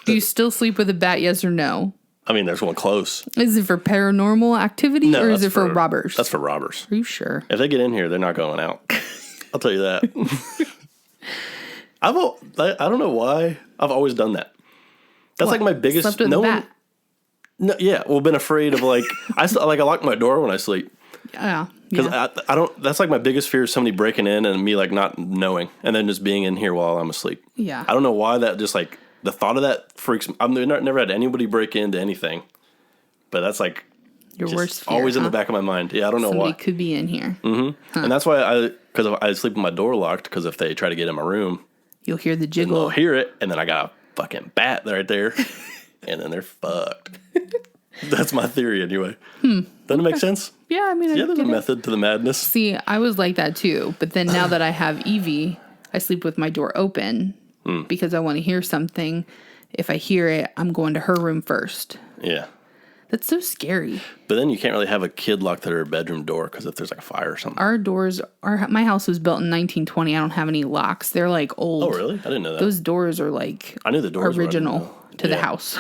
Do you still sleep with a bat, yes or no? I mean, there's one close. Is it for paranormal activity or is it for robbers? That's for robbers. Are you sure? If they get in here, they're not going out. I'll tell you that. I don't know why. I've always done that. That's like my biggest. Slept with a bat. No, yeah. Well, been afraid of like I lock my door when I sleep. Yeah. Because I don't. That's like my biggest fear is somebody breaking in and me like not knowing and then just being in here while I'm asleep. Yeah. I don't know why that just like the thought of that freaks me. I've never had anybody break into anything, but that's like your worst fear. Always in the back of my mind. Yeah, I don't know why. Somebody could be in here. Mm-hmm. Huh. And that's why because I sleep with my door locked. Because if they try to get in my room, you'll hear the jiggle. They'll hear it, and then I got a fucking bat right there, and then they're fucked. That's my theory, anyway. Doesn't it make sense? Yeah, I mean, there's a method to the madness. See, I was like that too, but then now that I have Evie, I sleep with my door open because I want to hear something. If I hear it, I'm going to her room first. Yeah. That's so scary. But then you can't really have a kid lock their bedroom door because if there's like a fire or something. My house was built in 1920. I don't have any locks. They're like old. Oh, really? I didn't know that. Those doors are like I knew the doors original to the house.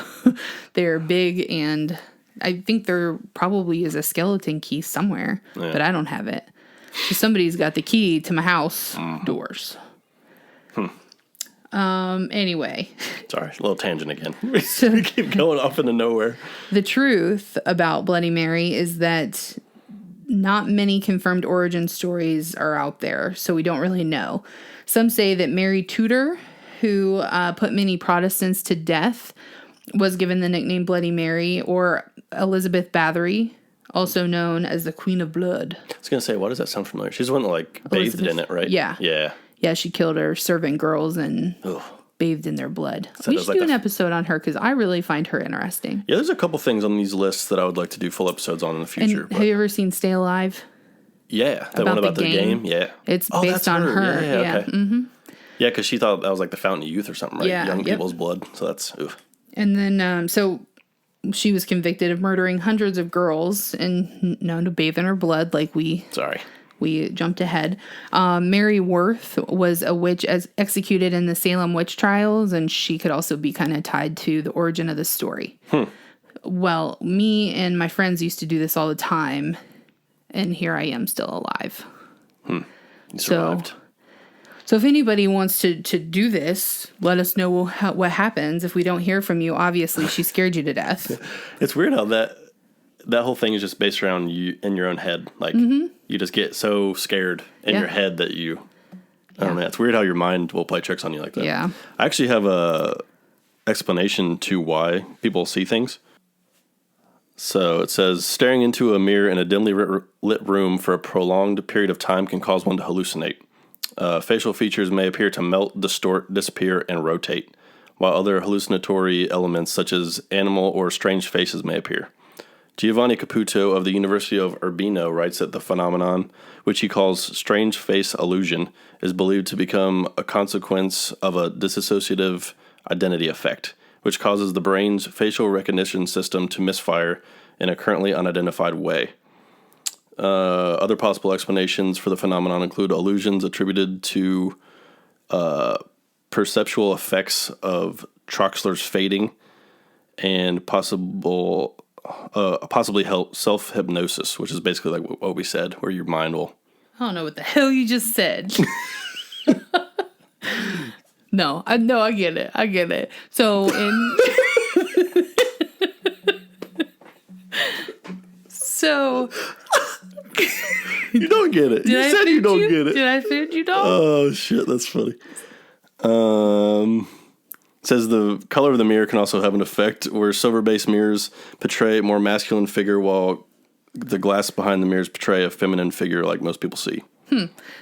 They're big, and I think there probably is a skeleton key somewhere, but I don't have it. So somebody's got the key to my house doors. Anyway. Sorry, a little tangent again. We keep going off into nowhere. The truth about Bloody Mary is that not many confirmed origin stories are out there, so we don't really know. Some say that Mary Tudor, who put many Protestants to death, was given the nickname Bloody Mary, or Elizabeth Bathory, also known as the Queen of Blood. I was going to say, why does that sound familiar? She's the one that bathed in it, right? Yeah. Yeah. Yeah, she killed her servant girls and bathed in their blood. We should do an episode on her because I really find her interesting. Yeah, there's a couple things on these lists that I would like to do full episodes on in the future. Have you ever seen Stay Alive? Yeah, that one about the game. Yeah. It's based on her. Yeah, okay. Mm-hmm. Yeah, because she thought that was like the Fountain of Youth or something, right? Yeah, Young people's blood. So that's, And then, so she was convicted of murdering hundreds of girls and known to bathe in her blood like we jumped ahead. Mary Worth was a witch executed in the Salem witch trials, and she could also be kind of tied to the origin of the story. Well, me and my friends used to do this all the time, and here I am still alive. You survived. So if anybody wants to do this, let us know what happens. If we don't hear from you, obviously she scared you to death. It's weird how that whole thing is just based around you in your own head. Like, you just get so scared in your head that I don't know. It's weird how your mind will play tricks on you like that. Yeah. I actually have a explanation to why people see things. So it says, staring into a mirror in a dimly lit room for a prolonged period of time can cause one to hallucinate. Facial features may appear to melt, distort, disappear, and rotate, while other hallucinatory elements such as animal or strange faces may appear. Giovanni Caputo of the University of Urbino writes that the phenomenon, which he calls strange face illusion, is believed to become a consequence of a dissociative identity effect, which causes the brain's facial recognition system to misfire in a currently unidentified way. Other possible explanations for the phenomenon include illusions attributed to perceptual effects of Troxler's fading and possibly self-hypnosis, which is basically like what we said, where your mind will... I don't know what the hell you just said. No, I get it. So You don't get it. You said you don't get it. Did I offend you, dog? Oh, shit, that's funny. Says the color of the mirror can also have an effect where silver-based mirrors portray a more masculine figure while the glass behind the mirrors portray a feminine figure like most people see.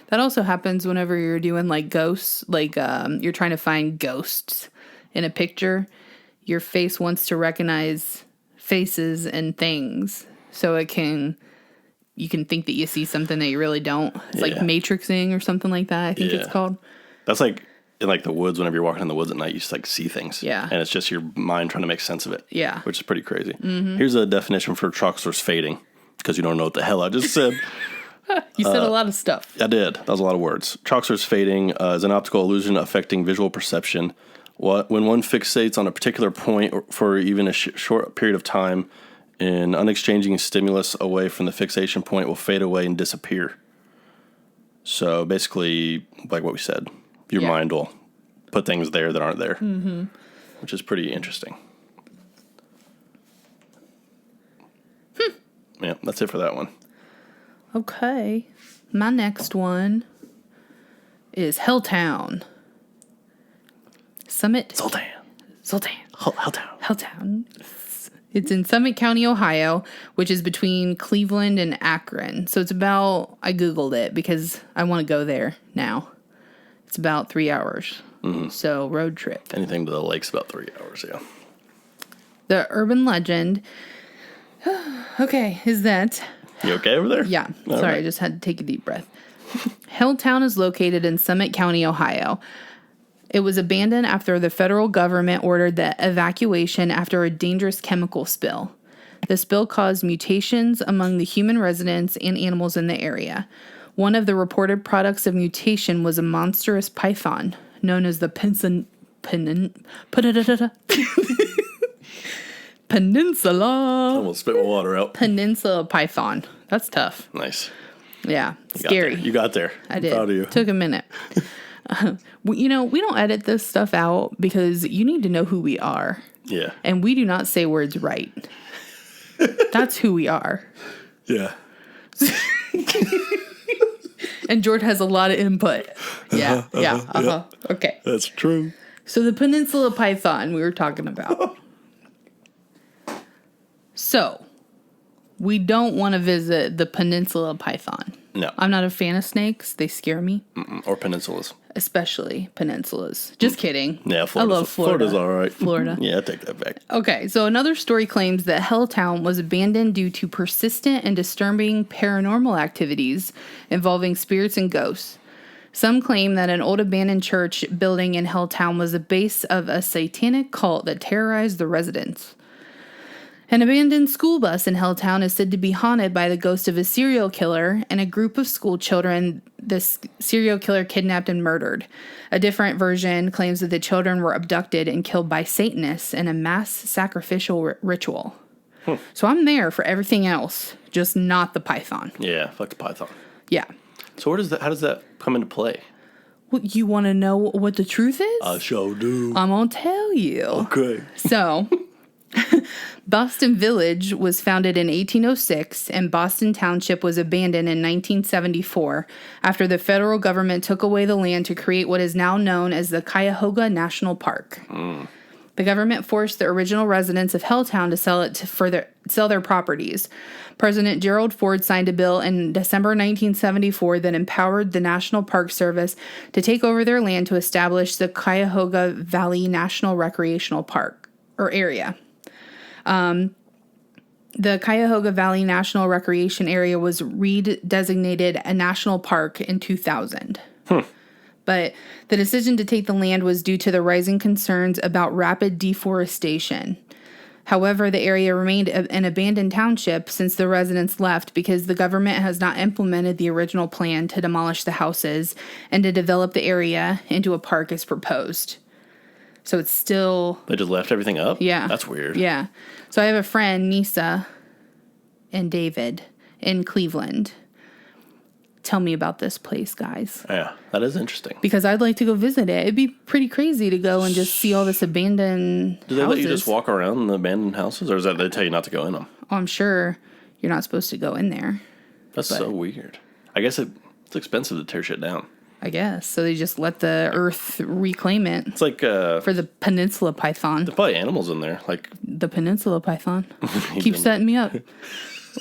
That also happens whenever you're doing like ghosts, like you're trying to find ghosts in a picture. Your face wants to recognize faces and things, so you can think that you see something that you really don't. It's like matrixing or something like that, I think it's called. That's like in like the woods, whenever you're walking in the woods at night, you just like see things. Yeah. And it's just your mind trying to make sense of it. Yeah. Which is pretty crazy. Mm-hmm. Here's a definition for Troxler's fading, because you don't know what the hell I just said. You said a lot of stuff. I did. That was a lot of words. Troxler's fading is an optical illusion affecting visual perception. When one fixates on a particular point for even a short period of time, an unexchanging stimulus away from the fixation point will fade away and disappear. So basically, like what we said, your mind will put things there that aren't there, which is pretty interesting. Yeah, that's it for that one. Okay. My next one is Helltown. Summit. Sultan. Helltown. It's in Summit County, Ohio, which is between Cleveland and Akron. So it's about, I Googled it because I want to go there now. It's about 3 hours. Mm-hmm. So road trip. Anything to the lake's about 3 hours, yeah. The urban legend. Okay, is that... You okay over there? Yeah. Sorry, right. I just had to take a deep breath. Helltown is located in Summit County, Ohio. It was abandoned after the federal government ordered the evacuation after a dangerous chemical spill. The spill caused mutations among the human residents and animals in the area. One of the reported products of mutation was a monstrous python known as the Peninsula. Almost spit my water out. Peninsula python. That's tough. Nice. Yeah, You scary. You got there. I did. Proud of you. Took a minute. We don't edit this stuff out because you need to know who we are. Yeah. And we do not say words right. That's who we are. Yeah. And George has a lot of input. Yeah. Okay. That's true. So the Peninsula Python we were talking about. So, we don't want to visit the Peninsula Python. No. I'm not a fan of snakes. They scare me. Or peninsulas. Especially peninsulas. Just kidding. Yeah, I love Florida. Florida's all right. Florida. Yeah, I take that back. Okay, so another story claims that Helltown was abandoned due to persistent and disturbing paranormal activities involving spirits and ghosts. Some claim that an old abandoned church building in Helltown was the base of a satanic cult that terrorized the residents. An abandoned school bus in Helltown is said to be haunted by the ghost of a serial killer and a group of school children this serial killer kidnapped and murdered. A different version claims that the children were abducted and killed by Satanists in a mass sacrificial ritual. So I'm there for everything else, just not the python. Yeah, fuck the python. Yeah. So how does that come into play? Well, you want to know what the truth is? I sure do. I'm going to tell you. Okay. So... Boston Village was founded in 1806 and Boston Township was abandoned in 1974 after the federal government took away the land to create what is now known as the Cuyahoga National Park. The government forced the original residents of Helltown to sell their properties. President Gerald Ford signed a bill in December 1974 that empowered the National Park Service to take over their land to establish the Cuyahoga Valley National Recreational Park or area. The Cuyahoga Valley National Recreation Area was redesignated a national park in 2000. But the decision to take the land was due to the rising concerns about rapid deforestation. However, the area remained an abandoned township since the residents left because the government has not implemented the original plan to demolish the houses and to develop the area into a park as proposed. So it's still... They just left everything up? Yeah. That's weird. Yeah. So I have a friend, Nisa, and David in Cleveland. Tell me about this place, guys. Yeah, that is interesting. Because I'd like to go visit it. It'd be pretty crazy to go and just see all this abandoned Do they houses. let you just walk around in the abandoned houses? Or is that they tell you not to go in them? Oh, I'm sure you're not supposed to go in there. That's so weird. I guess it's expensive to tear shit down. I guess. So they just let the earth reclaim it. It's like... for the Peninsula Python. There's probably animals in there. Like The Peninsula Python. Keep setting me up.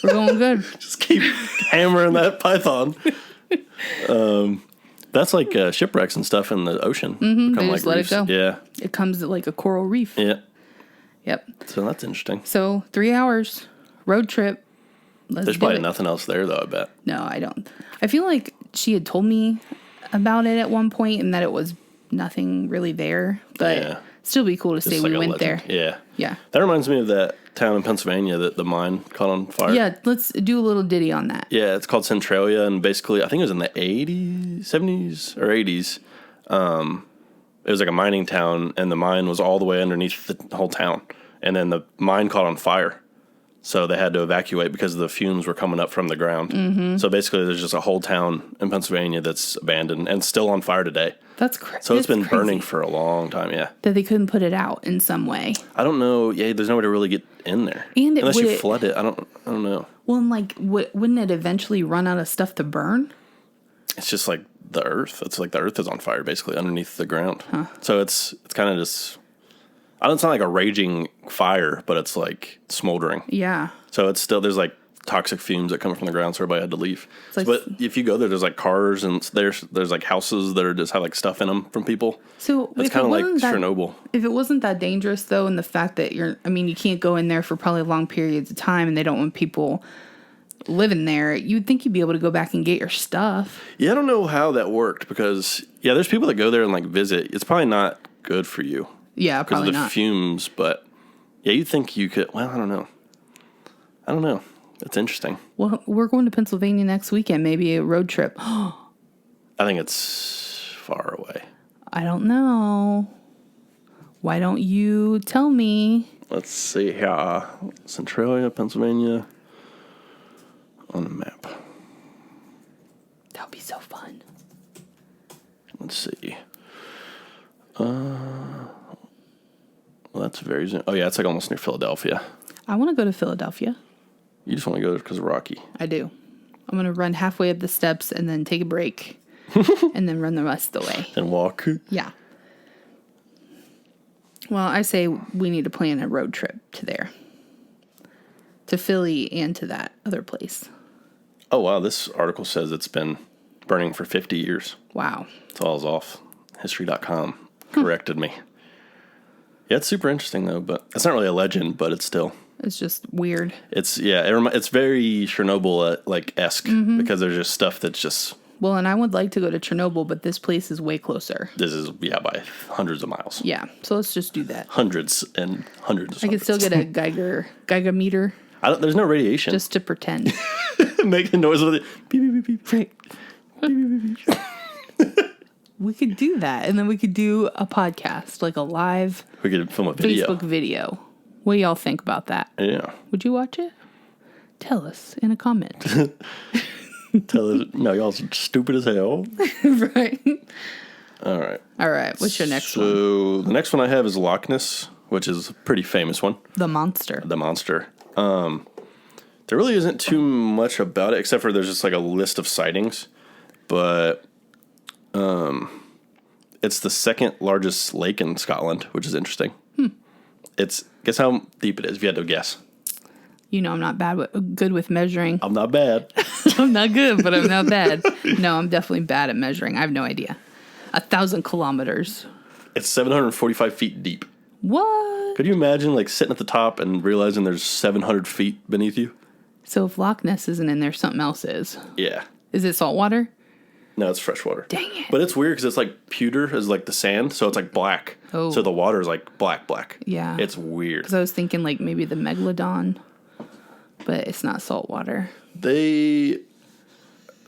We're going good. Just keep hammering that python. That's like shipwrecks and stuff in the ocean. They just let it go. Yeah. It comes like a coral reef. Yeah. Yep. So that's interesting. So 3 hours. Road trip. There's probably nothing else there, though, I bet. No, I don't. I feel like she had told me about it at one point and that it was nothing really there. But still be cool to say we went there. Yeah. Yeah. That reminds me of that town in Pennsylvania that the mine caught on fire. Yeah, let's do a little ditty on that. Yeah, it's called Centralia, and basically, I think it was in the 80s, 70s, or 80s. It was like a mining town, and the mine was all the way underneath the whole town. And then the mine caught on fire. So they had to evacuate because the fumes were coming up from the ground. So basically, there's just a whole town in Pennsylvania that's abandoned and still on fire today. That's crazy. So it's been burning for a long time, yeah. That they couldn't put it out in some way. I don't know. Yeah, there's no way to really get in there. And unless you flood it. I don't know. Well, and like, wouldn't it eventually run out of stuff to burn? It's just like the earth. It's like the earth is on fire, basically, underneath the ground. So it's kind of just... I don't sound like a raging fire, but it's like smoldering. Yeah. So it's still, there's like toxic fumes that come from the ground, so everybody had to leave. Like, but if you go there's like cars and there's like houses that are just have like stuff in them from people. So it's kind of like Chernobyl. If it wasn't that dangerous though, and the fact that you can't go in there for probably long periods of time and they don't want people living there, you'd think you'd be able to go back and get your stuff. Yeah, I don't know how that worked because, there's people that go there and like visit. It's probably not good for you. Yeah, probably because of the fumes, but you'd think you could. Well, I don't know. I don't know. It's interesting. Well, we're going to Pennsylvania next weekend. Maybe a road trip. I think it's far away. I don't know. Why don't you tell me? Let's see here. Centralia, Pennsylvania. On the map. That would be so fun. Let's see. Well, that's very... Oh, yeah, it's like almost near Philadelphia. I want to go to Philadelphia. You just want to go there because of Rocky. I do. I'm going to run halfway up the steps and then take a break. And then run the rest of the way. And walk. Yeah. Well, I say we need to plan a road trip to there. To Philly and to that other place. Oh, wow. This article says it's been burning for 50 years. Wow. It's all off. History.com corrected me. Yeah, it's super interesting, though. But it's not really a legend, but it's still... It's just weird. It's, yeah, it's very Chernobyl-esque because there's just stuff that's just... Well, and I would like to go to Chernobyl, but this place is way closer. This is, yeah, by hundreds of miles. Yeah, so let's just do that. Hundreds and hundreds. I could still get a Geiger meter. There's no radiation. Just to pretend. Make a noise with it. Beep, beep, beep, beep. Right. Beep, beep, beep, beep. We could do that, and then we could do a podcast, like a live We could film a video. Facebook video. What do y'all think about that? Yeah. Would you watch it? Tell us in a comment. Tell us, no, y'all stupid as hell. Right. All right. All right. What's your next one? So the next one I have is Loch Ness, which is a pretty famous one. The monster. The monster. There really isn't too much about it, except for there's just like a list of sightings. But it's the second largest lake in Scotland, which is interesting. Guess how deep it is, if you had to guess. You know I'm not good with measuring. I'm not bad. I'm not good, but I'm not bad. No, I'm definitely bad at measuring. I have no idea. 1,000 kilometers. It's 745 feet deep. What? Could you imagine like sitting at the top and realizing there's 700 feet beneath you? So if Loch Ness isn't in there, something else is. Yeah. Is it salt water? No, it's fresh water. Dang it. But it's weird because it's like pewter is like the sand, so it's like black. Oh. So the water is like black. Yeah. It's weird. Because I was thinking like maybe the megalodon, but it's not salt water. They,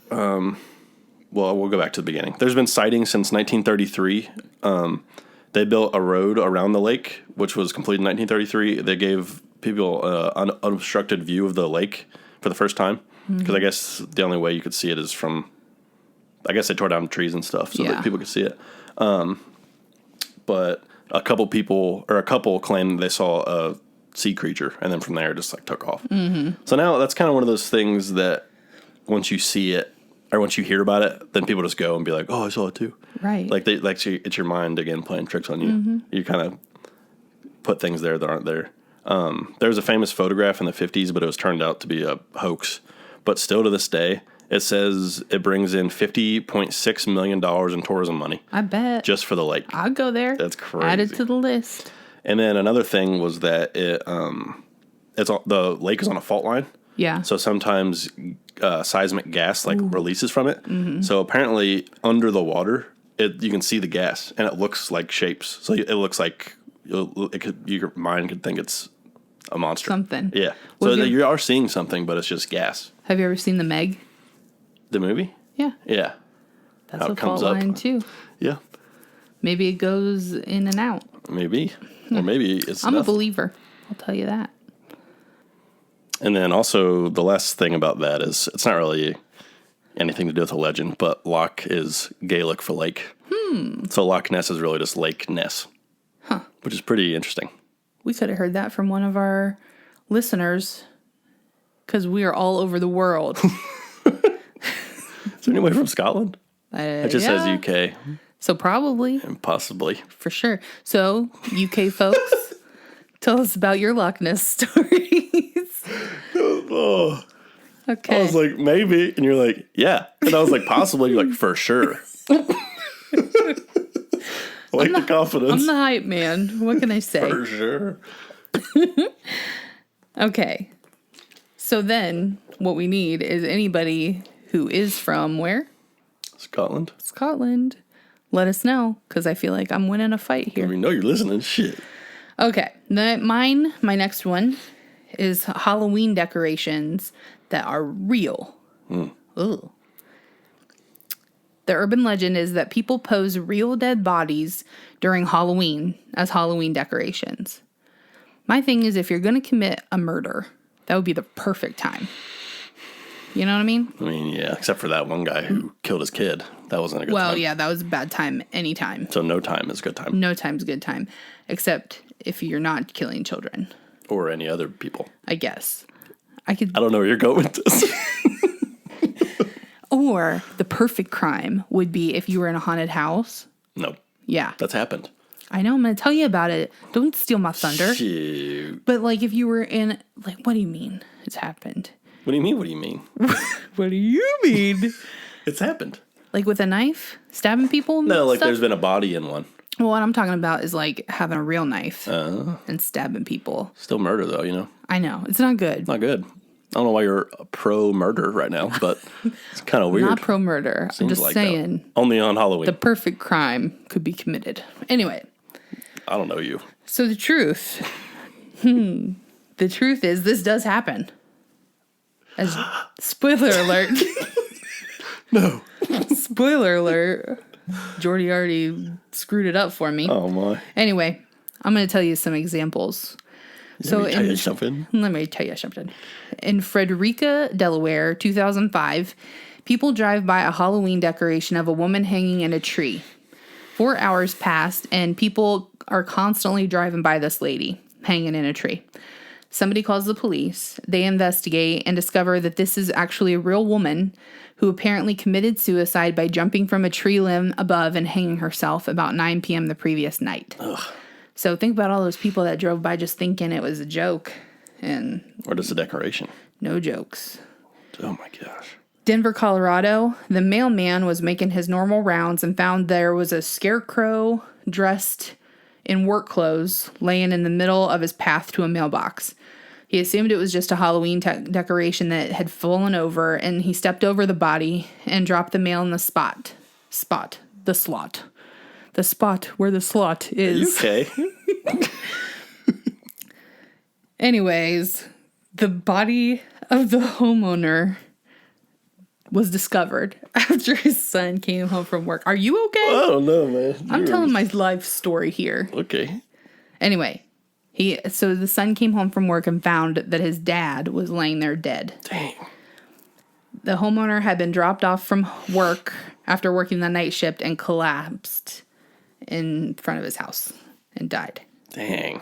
well, we'll go back to the beginning. There's been sightings since 1933. They built a road around the lake, which was completed in 1933. They gave people an unobstructed view of the lake for the first time. Because I guess the only way you could see it is from... I guess they tore down trees and stuff so that people could see it. But a couple claimed they saw a sea creature, and then from there just like took off. So now that's kind of one of those things that once you see it or once you hear about it, then people just go and be like, "Oh, I saw it too." Right. Like it's your mind again playing tricks on you. You kind of put things there that aren't there. There was a famous photograph in the 50s, but it was turned out to be a hoax. But still to this day, it says it brings in $50.6 million in tourism money. I bet. Just for the lake. I'll go there. That's crazy. Add it to the list. And then another thing was that the lake is on a fault line. Yeah. So sometimes seismic gas releases from it. So apparently under the water, you can see the gas and it looks like shapes. So it looks like your mind could think it's a monster. Something. Yeah. Well, so you are seeing something, but it's just gas. Have you ever seen The Meg? The movie? Yeah. Yeah. That's How a it comes fault up. line too. Yeah. Maybe it goes in and out. Maybe. Or maybe it's I'm a nothing. believer. I'll tell you that. And then also the last thing about that is it's not really anything to do with a legend, but Loch is Gaelic for lake. So Loch Ness is really just Lake Ness. Huh. Which is pretty interesting. We could have heard that from one of our listeners because we are all over the world. Is there anyone from Scotland? It just says UK. So probably. And possibly. For sure. So, UK folks, tell us about your Loch Ness stories. Oh. Okay. I was like, maybe. And you're like, yeah. And I was like, possibly. You're like, for sure. I like the confidence. I'm the hype man. What can I say? For sure. Okay. So then what we need is anybody who is from where? Scotland. Scotland. Let us know because I feel like I'm winning a fight here. We know you're listening. Shit. Okay. My next one is Halloween decorations that are real. Ugh. The urban legend is that people pose real dead bodies during Halloween as Halloween decorations. My thing is, if you're going to commit a murder, that would be the perfect time. You know what I mean? I mean, yeah, except for that one guy who killed his kid. That wasn't a good time. Well, yeah, that was a bad time anytime. So no time is a good time. No time's a good time, except if you're not killing children. Or any other people. I guess. I don't know where you're going with this. Or the perfect crime would be if you were in a haunted house. No. Yeah. That's happened. I know. I'm going to tell you about it. Don't steal my thunder. Shoot. But like if you were in, like, what do you mean it's happened? What do you mean? What do you mean? What do you mean? It's happened. Like with a knife? Stabbing people? No, like stuff? there's been a body in one. Well, what I'm talking about is like having a real knife and stabbing people. Still murder, though, you know? I know. It's not good. Not good. I don't know why you're pro-murder right now, but it's kind of weird. Not pro-murder. I'm Seems just like saying. That. Only on Halloween. The perfect crime could be committed. Anyway. I don't know you. So the truth. The truth is this does happen. As spoiler alert. No. Spoiler alert. Jordy already screwed it up for me. Oh, my. Anyway, I'm going to tell you some examples. Let me tell you something. Let me tell you something. In Frederica, Delaware, 2005, people drive by a Halloween decoration of a woman hanging in a tree. 4 hours passed, and people are constantly driving by this lady hanging in a tree. Somebody calls the police. They investigate and discover that this is actually a real woman who apparently committed suicide by jumping from a tree limb above and hanging herself about 9 p.m. the previous night. Ugh. So think about all those people that drove by just thinking it was a joke. And or just a decoration. No jokes. Oh, my gosh. Denver, Colorado, the mailman was making his normal rounds and found there was a scarecrow dressed in work clothes laying in the middle of his path to a mailbox. He assumed it was just a Halloween decoration that had fallen over, and he stepped over the body and dropped the mail in the spot where the slot is. Okay. Anyways, the body of the homeowner was discovered after his son came home from work. Are you okay? I don't know, man. I'm telling my life story here. Okay. Anyway, so the son came home from work and found that his dad was laying there dead. Dang. The homeowner had been dropped off from work after working the night shift and collapsed in front of his house and died. Dang.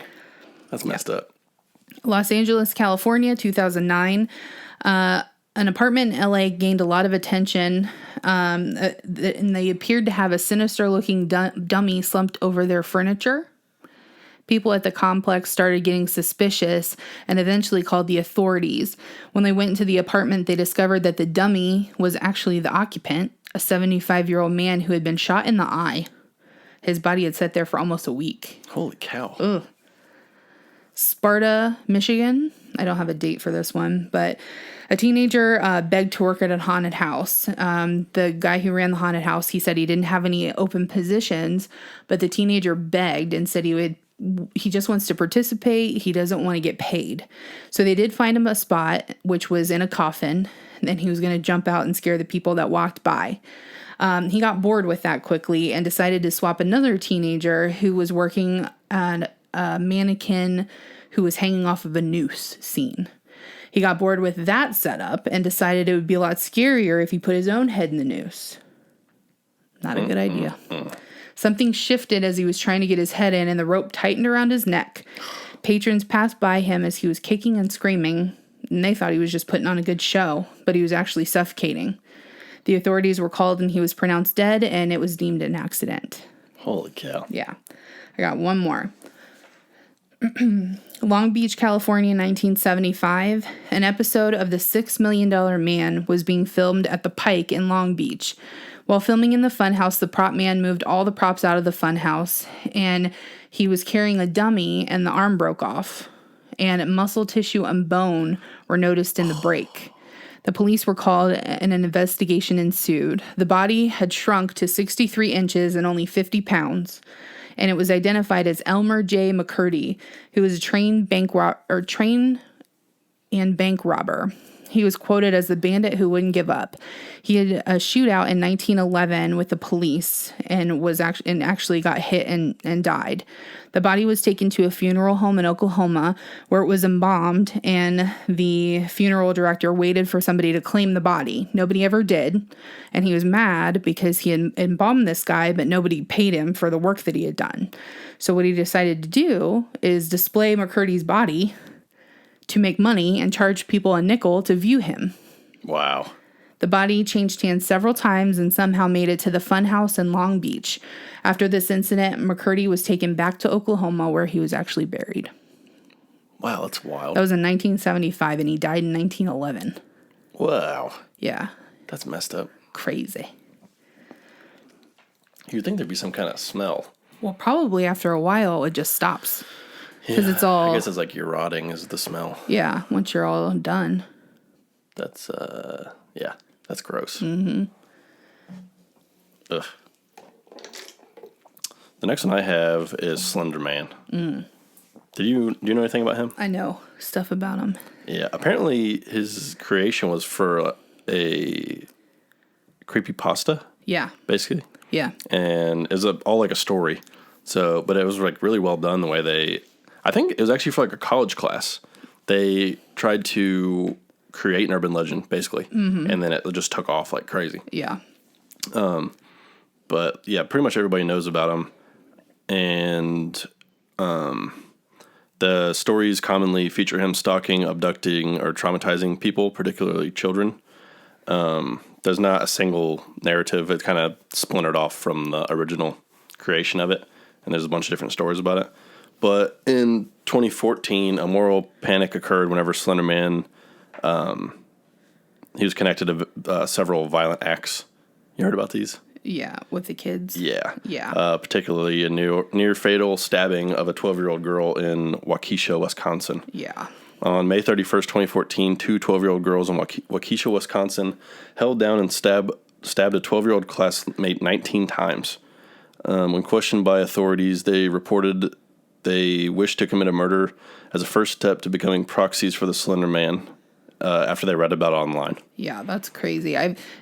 That's messed up. Los Angeles, California, 2009. An apartment in LA gained a lot of attention, and they appeared to have a sinister-looking dummy slumped over their furniture. People at the complex started getting suspicious and eventually called the authorities. When they went into the apartment, they discovered that the dummy was actually the occupant, a 75-year-old man who had been shot in the eye. His body had sat there for almost a week. Holy cow. Ugh. Sparta, Michigan. I don't have a date for this one, but a teenager begged to work at a haunted house. The guy who ran the haunted house, he said he didn't have any open positions, but the teenager begged and said he just wants to participate. He doesn't want to get paid. So they did find him a spot, which was in a coffin, and he was going to jump out and scare the people that walked by. He got bored with that quickly and decided to swap another teenager who was working at a mannequin who was hanging off of a noose scene. He got bored with that setup and decided it would be a lot scarier if he put his own head in the noose. Not a good idea. Something shifted as he was trying to get his head in, and the rope tightened around his neck. Patrons passed by him as he was kicking and screaming, and they thought he was just putting on a good show, but he was actually suffocating. The authorities were called, and he was pronounced dead, and it was deemed an accident. Holy cow. Yeah. I got one more. Long Beach, California, 1975. An episode of The $6 Million Man was being filmed at the Pike in Long Beach. While filming in the funhouse, the prop man moved all the props out of the funhouse, and he was carrying a dummy, and the arm broke off, and muscle tissue and bone were noticed in the break. The police were called, and an investigation ensued. The body had shrunk to 63 inches and only 50 pounds. And it was identified as Elmer J. McCurdy, who was a trained and bank robber. He was quoted as the bandit who wouldn't give up. He had a shootout in 1911 with the police and actually got hit and died. The body was taken to a funeral home in Oklahoma where it was embalmed, and the funeral director waited for somebody to claim the body. Nobody ever did, and he was mad because he had embalmed this guy, but nobody paid him for the work that he had done. So what he decided to do is display McCurdy's body to make money and charge people a nickel to view him. Wow. The body changed hands several times and somehow made it to the funhouse in Long Beach. After this incident, McCurdy was taken back to Oklahoma where he was actually buried. Wow, that's wild. That was in 1975 and he died in 1911. Wow. Yeah. That's messed up. Crazy. You'd think there'd be some kind of smell. Well, probably after a while it just stops. Because it's all... I guess it's like you're rotting is the smell. Yeah, once you're all done. That's, yeah, that's gross. Mm-hmm. Ugh. The next one I have is Slender Man. Do you know anything about him? I know stuff about him. Yeah, apparently his creation was for a creepypasta. Yeah. Basically. Yeah. And it was all like a story. So, but it was like really well done the way I think it was actually for like a college class. They tried to create an urban legend, basically. And then it just took off like crazy. Yeah. But yeah, pretty much everybody knows about him. And the stories commonly feature him stalking, abducting, or traumatizing people, particularly children. There's not a single narrative. It kind of splintered off from the original creation of it. And there's a bunch of different stories about it. But in 2014, a moral panic occurred whenever Slender Man, he was connected to several violent acts. You heard about these? Yeah, with the kids. Yeah. Yeah. Particularly a near fatal stabbing of a 12-year-old girl in Waukesha, Wisconsin. Yeah. On May 31st, 2014, two 12-year-old girls in Waukesha, Wisconsin held down and stabbed a 12-year-old classmate 19 times. When questioned by authorities, they reported they wished to commit a murder as a first step to becoming proxies for the Slender Man after they read about it online. Yeah, that's crazy.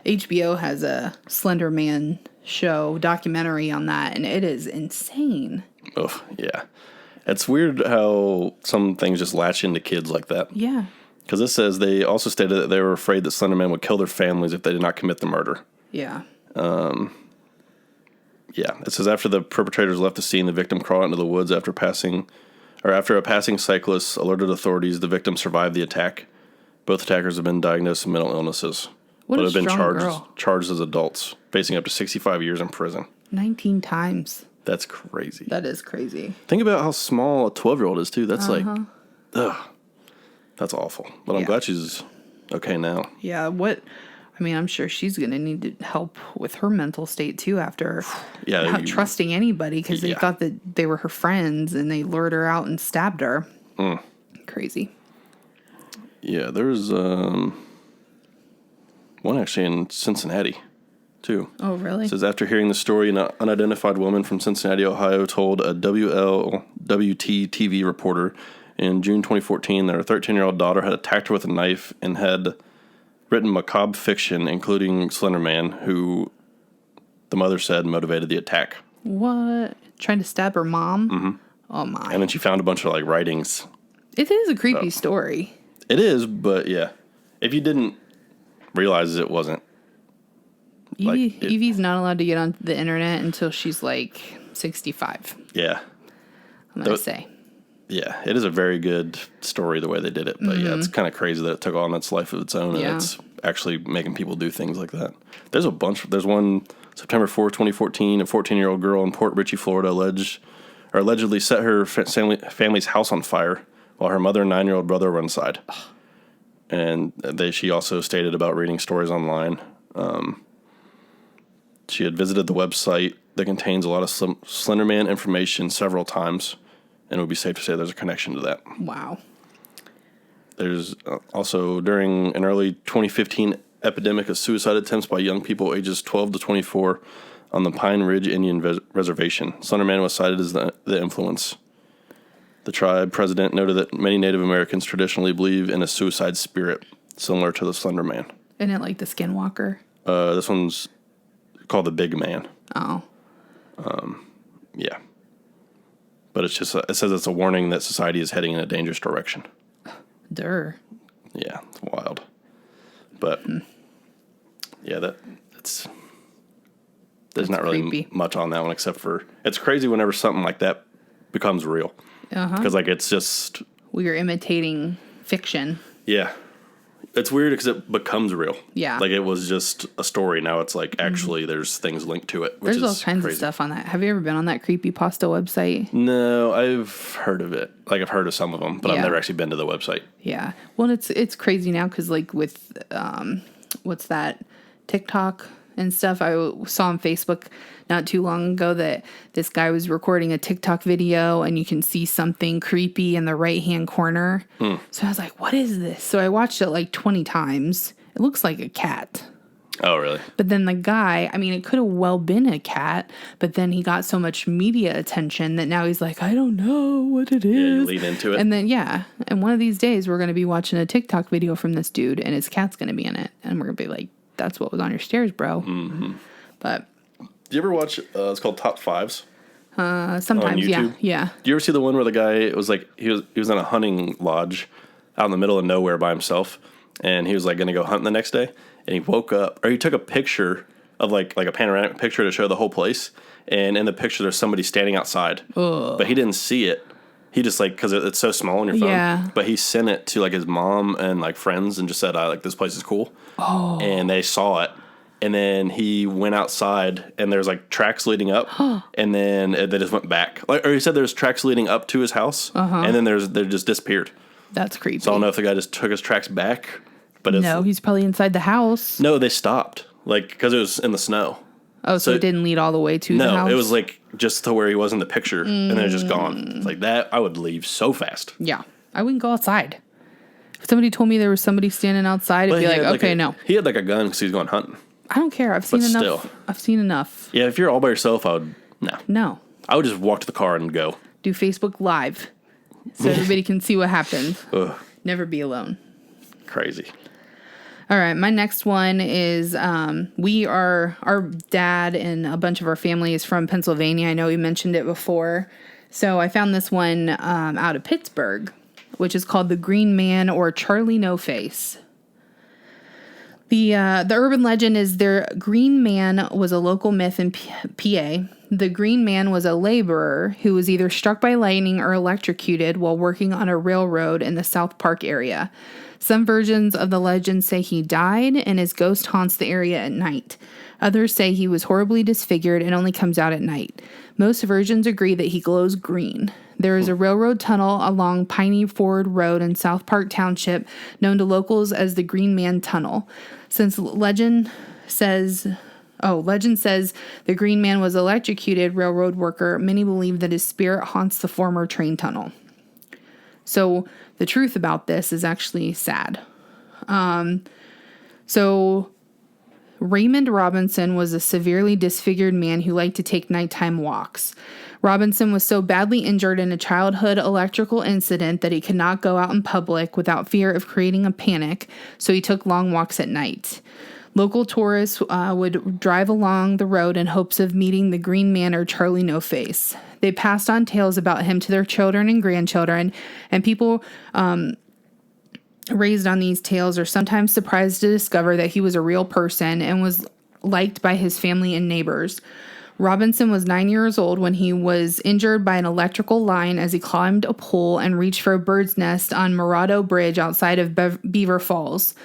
HBO has a Slender Man show, documentary on that, and it is insane. Oh, yeah. It's weird how some things just latch into kids like that. Yeah. Because it says they also stated that they were afraid that Slender Man would kill their families if they did not commit the murder. Yeah. Yeah, it says after the perpetrators left the scene, the victim crawled into the woods after a passing cyclist alerted authorities. The victim survived the attack. Both attackers have been diagnosed with mental illnesses, What but a have been strong girl. charged as adults, facing up to 65 years in prison. 19 times. That's crazy. That is crazy. Think about how small a 12-year-old is too. That's like, ugh, that's awful. But I'm glad she's okay now. Yeah. I'm sure she's going to need help with her mental state too after not trusting anybody because they thought that they were her friends and they lured her out and stabbed her. Crazy. Yeah, there's one actually in Cincinnati too. Oh, really? It says after hearing the story, an unidentified woman from Cincinnati, Ohio told a WLWT TV reporter in June 2014 that her 13-year-old daughter had attacked her with a knife and had written macabre fiction, including Slender Man, who the mother said motivated the attack. What? Trying to stab her mom? Mm-hmm. Oh, my. And then she found a bunch of, writings. It is a creepy story. It is, but, yeah. If you didn't realize it wasn't. Evie's not allowed to get on the internet until she's, 65. Yeah. I'm going to say. Yeah, it is a very good story the way they did it. But yeah, it's kind of crazy that it took on its life of its own and it's actually making people do things like that. There's a bunch. There's one September 4th, 2014, a 14-year-old girl in Port Richey, Florida allegedly set her family's house on fire while her mother and 9-year-old brother were inside. And she also stated about reading stories online. She had visited the website that contains a lot of Slender Man information several times. And it would be safe to say there's a connection to that. Wow. There's also, during an early 2015 epidemic of suicide attempts by young people ages 12 to 24 on the Pine Ridge Indian Reservation, Slender Man was cited as the influence. The tribe president noted that many Native Americans traditionally believe in a suicide spirit, similar to the Slender Man. Isn't it like the Skinwalker? This one's called the Big Man. Oh. Yeah. But it says it's a warning that society is heading in a dangerous direction. Durr. Yeah, it's wild. But, yeah, there's not really creepy. much on that one except for, it's crazy whenever something like that becomes real. Because, like, it's just... We are imitating fiction. Yeah. It's weird because it becomes real. Yeah. Like, it was just a story. Now it's like, actually, there's things linked to it, which There's is all kinds crazy. of stuff on that. Have you ever been on that creepypasta website? No, I've heard of it. Like, I've heard of some of them, but I've Yeah. never actually been to the website. Yeah. Well, it's crazy now because, like, with, what's that, TikTok and stuff, I saw on Facebook not too long ago that this guy was recording a TikTok video and you can see something creepy in the right-hand corner. So I was like, what is this? So I watched it like 20 times. It looks like a cat. Oh, really? But then the guy, I mean, it could have well been a cat, but then he got so much media attention that now he's like, I don't know what it is. Yeah, you lead into it. And then, and one of these days we're going to be watching a TikTok video from this dude and his cat's going to be in it. And we're going to be like, that's what was on your stairs, bro. Mm-hmm. But... Do you ever watch, it's called Top Fives? Sometimes, on YouTube? yeah. Do you ever see the one where the guy, it was like, he was in a hunting lodge out in the middle of nowhere by himself, and he was like going to go hunt the next day, and he woke up, or he took a picture of like a panoramic picture to show the whole place, and in the picture there's somebody standing outside, but he didn't see it. He just like, because it's so small on your phone, Yeah. but he sent it to like his mom and like friends and just said, like, this place is cool. Oh. And they saw it. And then he went outside, and there's like tracks leading up, and then they just went back. Or he said there's tracks leading up to his house, and then they just disappeared. That's creepy. So I don't know if the guy just took his tracks back, but No, he's probably inside the house. no, they stopped like because it was in the snow. Oh, so it didn't lead all the way to the house? No, it was like just to where he was in the picture, and then it's just gone. It's like that, I would leave so fast. Yeah, I wouldn't go outside. If somebody told me there was somebody standing outside, I'd be like, okay, no. He had like a gun because he was going hunting. I don't care. I've seen enough. Still. I've seen enough. Yeah, if you're all by yourself, I would no. No. I would just walk to the car and go. Do Facebook Live so everybody can see what happens. Ugh, Never be alone. crazy. All right, my next one is our dad and a bunch of our family is from Pennsylvania. I know we mentioned it before. So I found this one out of Pittsburgh, which is called the Green Man or Charlie No Face. The urban legend is their Green Man was a local myth in PA. The Green Man was a laborer who was either struck by lightning or electrocuted while working on a railroad in the South Park area. Some versions of the legend say he died and his ghost haunts the area at night. Others say he was horribly disfigured and only comes out at night. Most versions agree that he glows green. There is a railroad tunnel along Piney Ford Road in South Park Township, known to locals as the Green Man Tunnel. Since legend says the Green Man was electrocuted railroad worker, many believe that his spirit haunts the former train tunnel. So the truth about this is actually sad. So Raymond Robinson was a severely disfigured man who liked to take nighttime walks. Robinson was so badly injured in a childhood electrical incident that he could not go out in public without fear of creating a panic, so he took long walks at night. Local tourists would drive along the road in hopes of meeting the Green Man or Charlie No Face. They passed on tales about him to their children and grandchildren, and people raised on these tales are sometimes surprised to discover that he was a real person and was liked by his family and neighbors. Robinson was 9 years old when he was injured by an electrical line as he climbed a pole and reached for a bird's nest on Morado Bridge outside of Beaver Falls.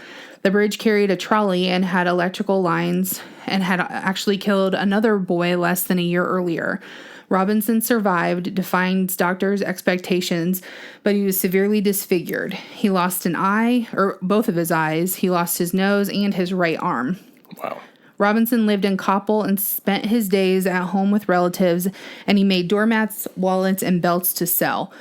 The bridge carried a trolley and had electrical lines and had actually killed another boy less than a year earlier. Robinson survived, defying doctors' expectations, but he was severely disfigured. He lost an eye, or both of his eyes. He lost his nose and his right arm. Wow. Robinson lived in Coppell and spent his days at home with relatives, and he made doormats, wallets, and belts to sell.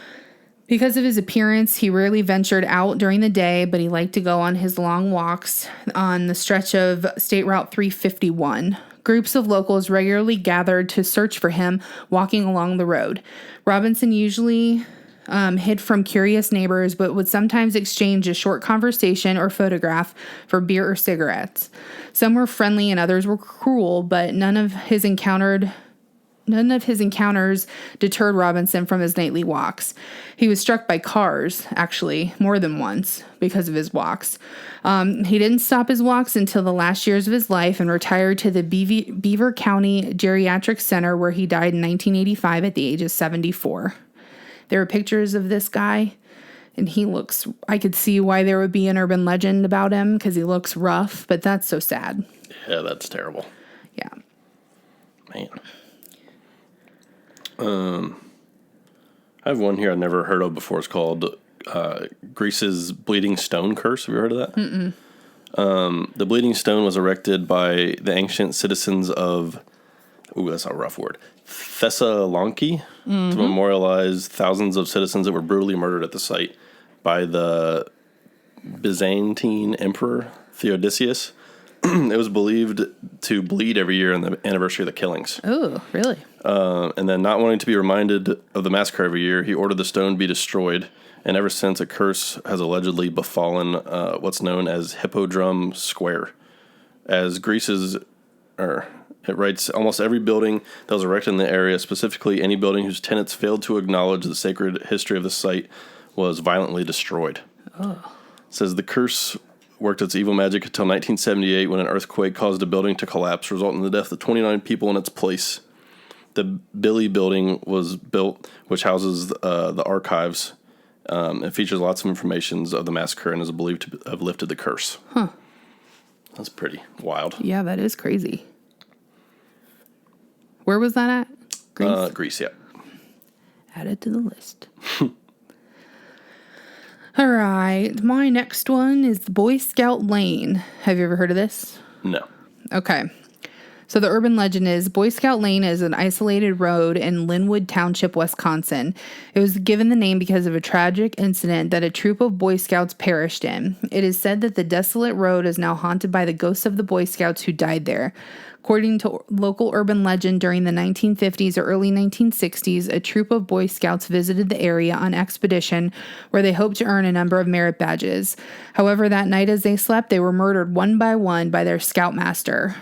Because of his appearance, he rarely ventured out during the day, but he liked to go on his long walks on the stretch of State Route 351. Groups of locals regularly gathered to search for him walking along the road. Robinson usually hid from curious neighbors, but would sometimes exchange a short conversation or photograph for beer or cigarettes. Some were friendly and others were cruel, but none of his encounters deterred Robinson from his nightly walks. He was struck by cars, actually, more than once, because of his walks. He didn't stop his walks until the last years of his life and retired to the Beaver County Geriatric Center, where he died in 1985 at the age of 74. There are pictures of this guy, and I could see why there would be an urban legend about him, because he looks rough, but that's so sad. Yeah, that's terrible. Yeah. Man. I have one here I've never heard of before. It's called Greece's Bleeding Stone Curse. Have you heard of that? Mm-mm. The Bleeding Stone was erected by the ancient citizens of, that's a rough word, Thessaloniki, to memorialize thousands of citizens that were brutally murdered at the site by the Byzantine Emperor Theodosius. It was believed to bleed every year on the anniversary of the killings. Oh, really? And then, not wanting to be reminded of the massacre every year, he ordered the stone be destroyed. And ever since, a curse has allegedly befallen what's known as Hippodrome Square. As Greece's, it writes, almost every building that was erected in the area, specifically any building whose tenants failed to acknowledge the sacred history of the site, was violently destroyed. Oh. It says the curse worked its evil magic until 1978, when an earthquake caused a building to collapse, resulting in the death of 29 people in its place. The Billy Building was built, which houses the archives, and features lots of information of the massacre, and is believed to have lifted the curse. Huh. That's pretty wild. Yeah, that is crazy. Where was that at? Greece? Greece, yeah. Add it to the list. All right. My next one is Boy Scout Lane. Have you ever heard of this? No. Okay. So the urban legend is Boy Scout Lane is an isolated road in Linwood Township, Wisconsin. It was given the name because of a tragic incident that a troop of Boy Scouts perished in. It is said that the desolate road is now haunted by the ghosts of the Boy Scouts who died there. According to local urban legend, during the 1950s or early 1960s, a troop of Boy Scouts visited the area on expedition where they hoped to earn a number of merit badges. However, that night as they slept, they were murdered one by one by their scoutmaster.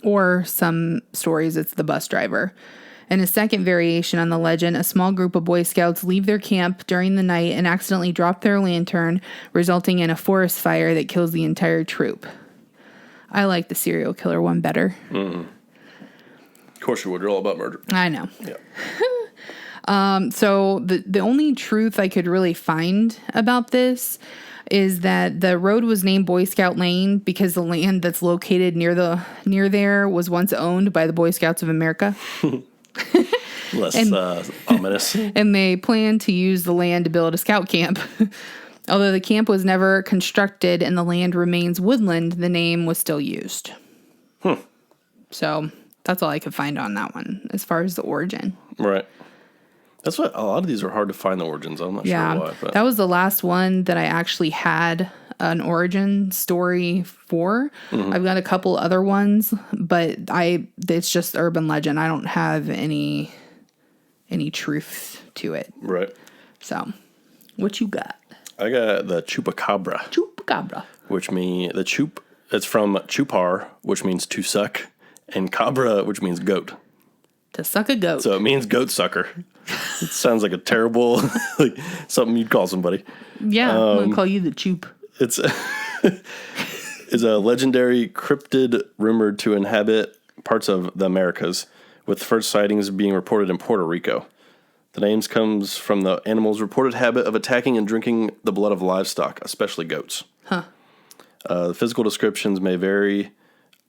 Or some stories, it's the bus driver. In a second variation on the legend, a small group of Boy Scouts leave their camp during the night and accidentally drop their lantern, resulting in a forest fire that kills the entire troop. I like the serial killer one better. Mm-hmm. Of course you would. You're all about murder. I know. Yeah. So the only truth I could really find about this is that the road was named Boy Scout Lane because the land that's located near there was once owned by the Boy Scouts of America. Less ominous. And they planned to use the land to build a scout camp. Although the camp was never constructed and the land remains woodland, the name was still used. So that's all I could find on that one as far as the origin. Right. That's what a lot of these are hard to find the origins. I'm not sure why. But. That was the last one that I actually had an origin story for. Mm-hmm. I've got a couple other ones, but it's just urban legend. I don't have any truth to it. Right. So, what you got? I got the chupacabra. Chupacabra. Which means it's from chupar, which means to suck, and cabra, which means goat. To suck a goat. So it means goat sucker. It sounds like a terrible, something you'd call somebody. Yeah, I'm going to call you the chup. It's a legendary cryptid rumored to inhabit parts of the Americas, with the first sightings being reported in Puerto Rico. The names comes from the animal's reported habit of attacking and drinking the blood of livestock, especially goats. Huh. The physical descriptions may vary.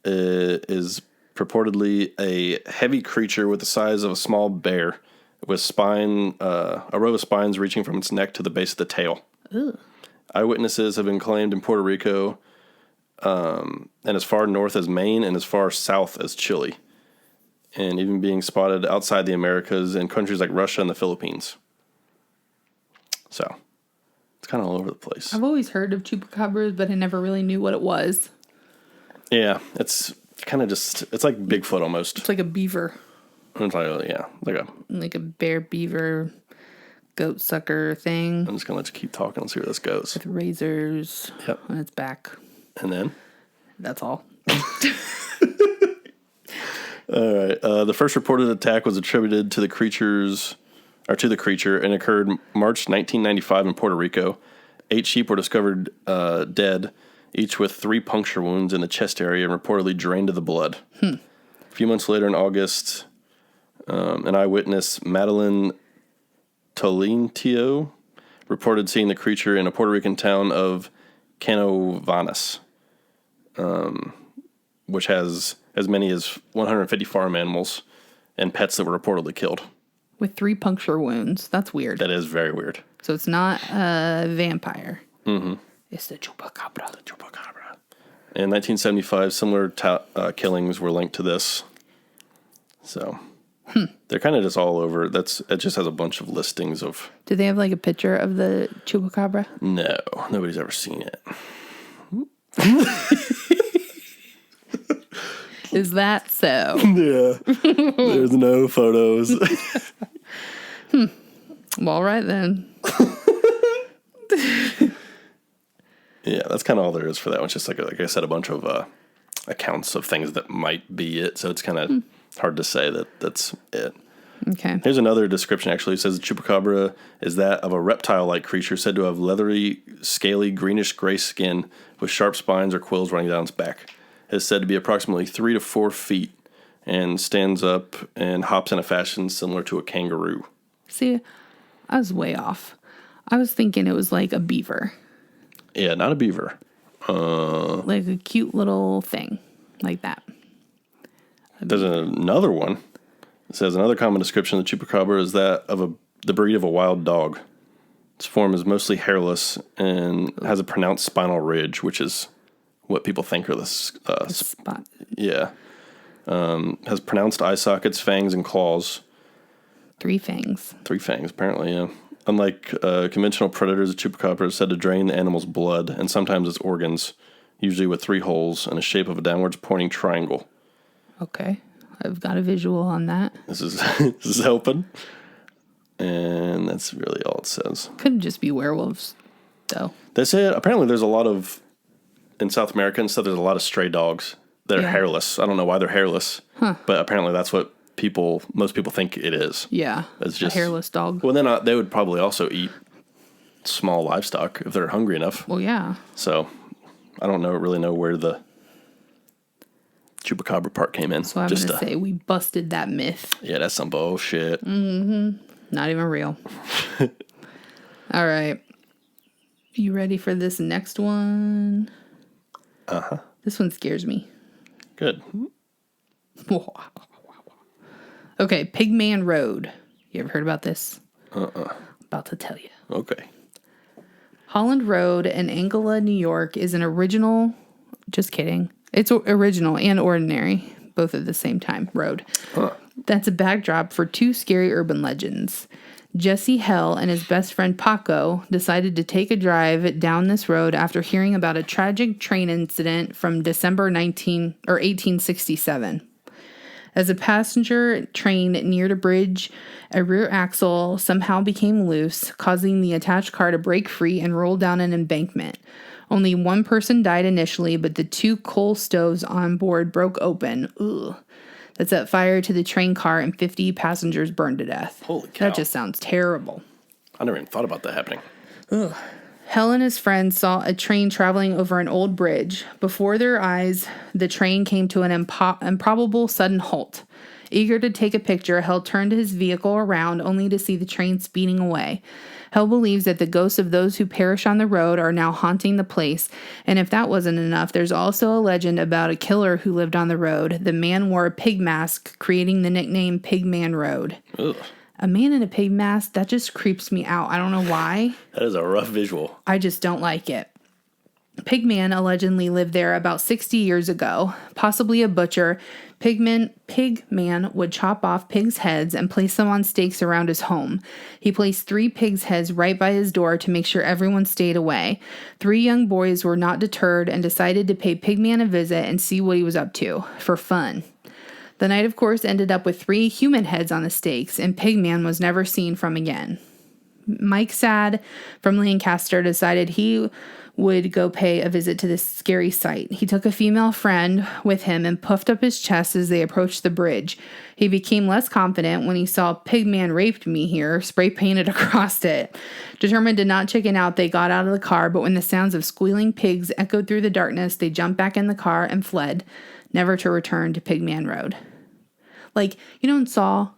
Is purportedly a heavy creature with the size of a small bear, with a row of spines reaching from its neck to the base of the tail. Ooh. Eyewitnesses have been claimed in Puerto Rico, and as far north as Maine and as far south as Chile, and even being spotted outside the Americas in countries like Russia and the Philippines. So, it's kind of all over the place. I've always heard of chupacabras, but I never really knew what it was. Yeah, it's kind of it's like Bigfoot almost. It's like a beaver. It's like, yeah, like a bear beaver goat sucker thing. I'm just going to let you keep talking and see where this goes. With razors on its back. And then? That's all. All right. The first reported attack was attributed to the creature and occurred March 1995 in Puerto Rico. 8 sheep were discovered dead, each with 3 puncture wounds in the chest area and reportedly drained of the blood. A few months later in August, an eyewitness, Madeline Tolentino, reported seeing the creature in a Puerto Rican town of Canovanas, which has as many as 150 farm animals and pets that were reportedly killed. With 3 puncture wounds. That's weird. That is very weird. So it's not a vampire. Mm-hmm. It's the chupacabra. In 1975, similar killings were linked to this. So they're kind of just all over. It just has a bunch of listings of... Do they have like a picture of the chupacabra? No, nobody's ever seen it. Is that so? Yeah. There's no photos. Well, all right then. Yeah, that's kind of all there is for that one. It's just like I said, a bunch of accounts of things that might be it. So it's kind of hard to say that's it. Okay. Here's another description, actually. It says the chupacabra is that of a reptile-like creature said to have leathery, scaly, greenish-gray skin with sharp spines or quills running down its back. It is said to be approximately 3 to 4 feet and stands up and hops in a fashion similar to a kangaroo. See, I was way off. I was thinking it was like a beaver. Yeah, not a beaver. Like a cute little thing like that. There's another one. It says another common description of the chupacabra is that of the breed of a wild dog. Its form is mostly hairless and has a pronounced spinal ridge, which is what people think are the spot. Yeah. Has pronounced eye sockets, fangs, and claws. 3 fangs. 3 fangs, apparently, yeah. Unlike conventional predators, the chupacabra is said to drain the animal's blood and sometimes its organs, usually with 3 holes in the shape of a downwards pointing triangle. Okay. I've got a visual on that. This is helping. And that's really all it says. Could just be werewolves, though. They say apparently there's a lot of, in South America and stuff, there's a lot of stray dogs that are hairless. I don't know why they're hairless, but apparently that's what most people think it is. Yeah, it's just a hairless dog. Well, then they would probably also eat small livestock if they're hungry enough. Well, yeah. So I don't really know where the chupacabra part came in. So I'm going to say we busted that myth. Yeah, that's some bullshit. Mm-hmm. Not even real. All right. You ready for this next one? Uh-huh. This one scares me. Good. Okay, Pigman Road. You ever heard about this? About to tell you. Okay. Holland Road in Angela, New York is an original, just kidding. It's original and ordinary, both at the same time, road. That's a backdrop for 2 scary urban legends. Jesse Hell and his best friend Paco decided to take a drive down this road after hearing about a tragic train incident from December 1867. As a passenger train neared a bridge, a rear axle somehow became loose, causing the attached car to break free and roll down an embankment. Only 1 person died initially, but the 2 coal stoves on board broke open. Ugh. That set fire to the train car and 50 passengers burned to death. Holy cow. That just sounds terrible. I never even thought about that happening. Ugh. Hell and his friends saw a train traveling over an old bridge. Before their eyes, the train came to an improbable sudden halt. Eager to take a picture, Hell turned his vehicle around only to see the train speeding away. Hell believes that the ghosts of those who perish on the road are now haunting the place, and if that wasn't enough, there's also a legend about a killer who lived on the road. The man wore a pig mask, creating the nickname Pigman Road. Ugh. A man in a pig mask, that just creeps me out. I don't know why. That is a rough visual. I just don't like it. Pigman allegedly lived there about 60 years ago, possibly a butcher. Pigman would chop off pigs' heads and place them on stakes around his home. He placed 3 pigs' heads right by his door to make sure everyone stayed away. 3 young boys were not deterred and decided to pay Pigman a visit and see what he was up to, for fun. The night, of course, ended up with 3 human heads on the stakes, and Pigman was never seen from again. Mike Sad from Lancaster decided he would go pay a visit to this scary site. He took a female friend with him and puffed up his chest as they approached the bridge. He became less confident when he saw "Pigman raped me here" spray painted across it. Determined to not chicken out, they got out of the car, but when the sounds of squealing pigs echoed through the darkness, they jumped back in the car and fled, never to return to Pigman Road. Like, you know in Saw?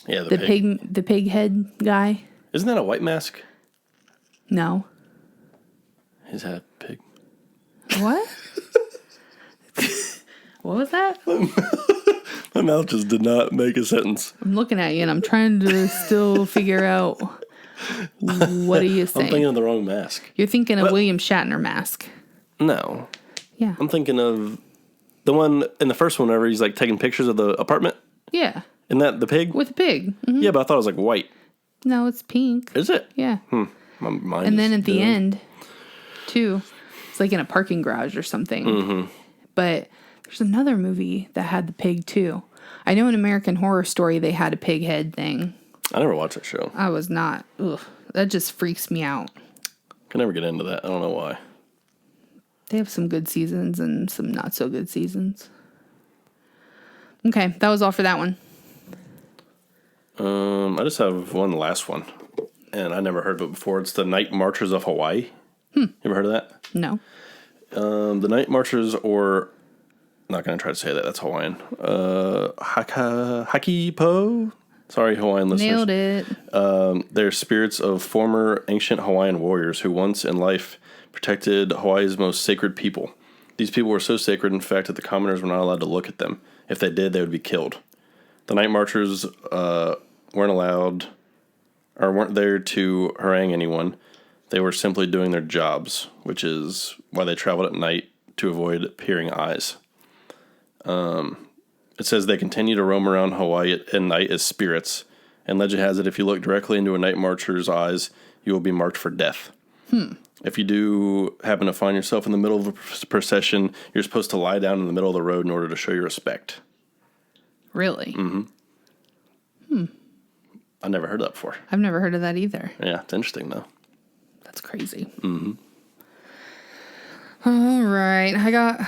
Yeah, the pig head guy? Isn't that a white mask? No. Is that a pig? What? What was that? My mouth just did not make a sentence. I'm looking at you and I'm trying to still figure out what are you saying. I'm thinking of the wrong mask. You're thinking of William Shatner mask. No. Yeah. I'm thinking of the one in the first one whenever he's like taking pictures of the apartment. Yeah. Isn't that the pig? With a pig. Mm-hmm. Yeah, but I thought it was like white. No, it's pink. Is it? Yeah. My mind And then at the end, too, it's like in a parking garage or something. Mm-hmm. But there's another movie that had the pig, too. I know in American Horror Story they had a pig head thing. I never watched that show. I was not. Ugh. That just freaks me out. Can never get into that. I don't know why. They have some good seasons and some not so good seasons. Okay, that was all for that one. I just have one last one. And I never heard of it before. It's the Night Marchers of Hawaii. You ever heard of that? No. The Night Marchers, or I'm not going to try to say that. That's Hawaiian. Hakipo. Sorry, Hawaiian listeners. Nailed it. They're spirits of former ancient Hawaiian warriors who once in life protected Hawaii's most sacred people. These people were so sacred, in fact, that the commoners were not allowed to look at them. If they did, they would be killed. The Night Marchers weren't there to harangue anyone. They were simply doing their jobs, which is why they traveled at night to avoid peering eyes. It says they continue to roam around Hawaii at night as spirits, and legend has it if you look directly into a night marcher's eyes, you will be marked for death. If you do happen to find yourself in the middle of a procession, you're supposed to lie down in the middle of the road in order to show your respect. Really? Mm-hmm. I never heard that before. I've never heard of that either. Yeah, it's interesting, though. That's crazy. Mm-hmm. All right. I got,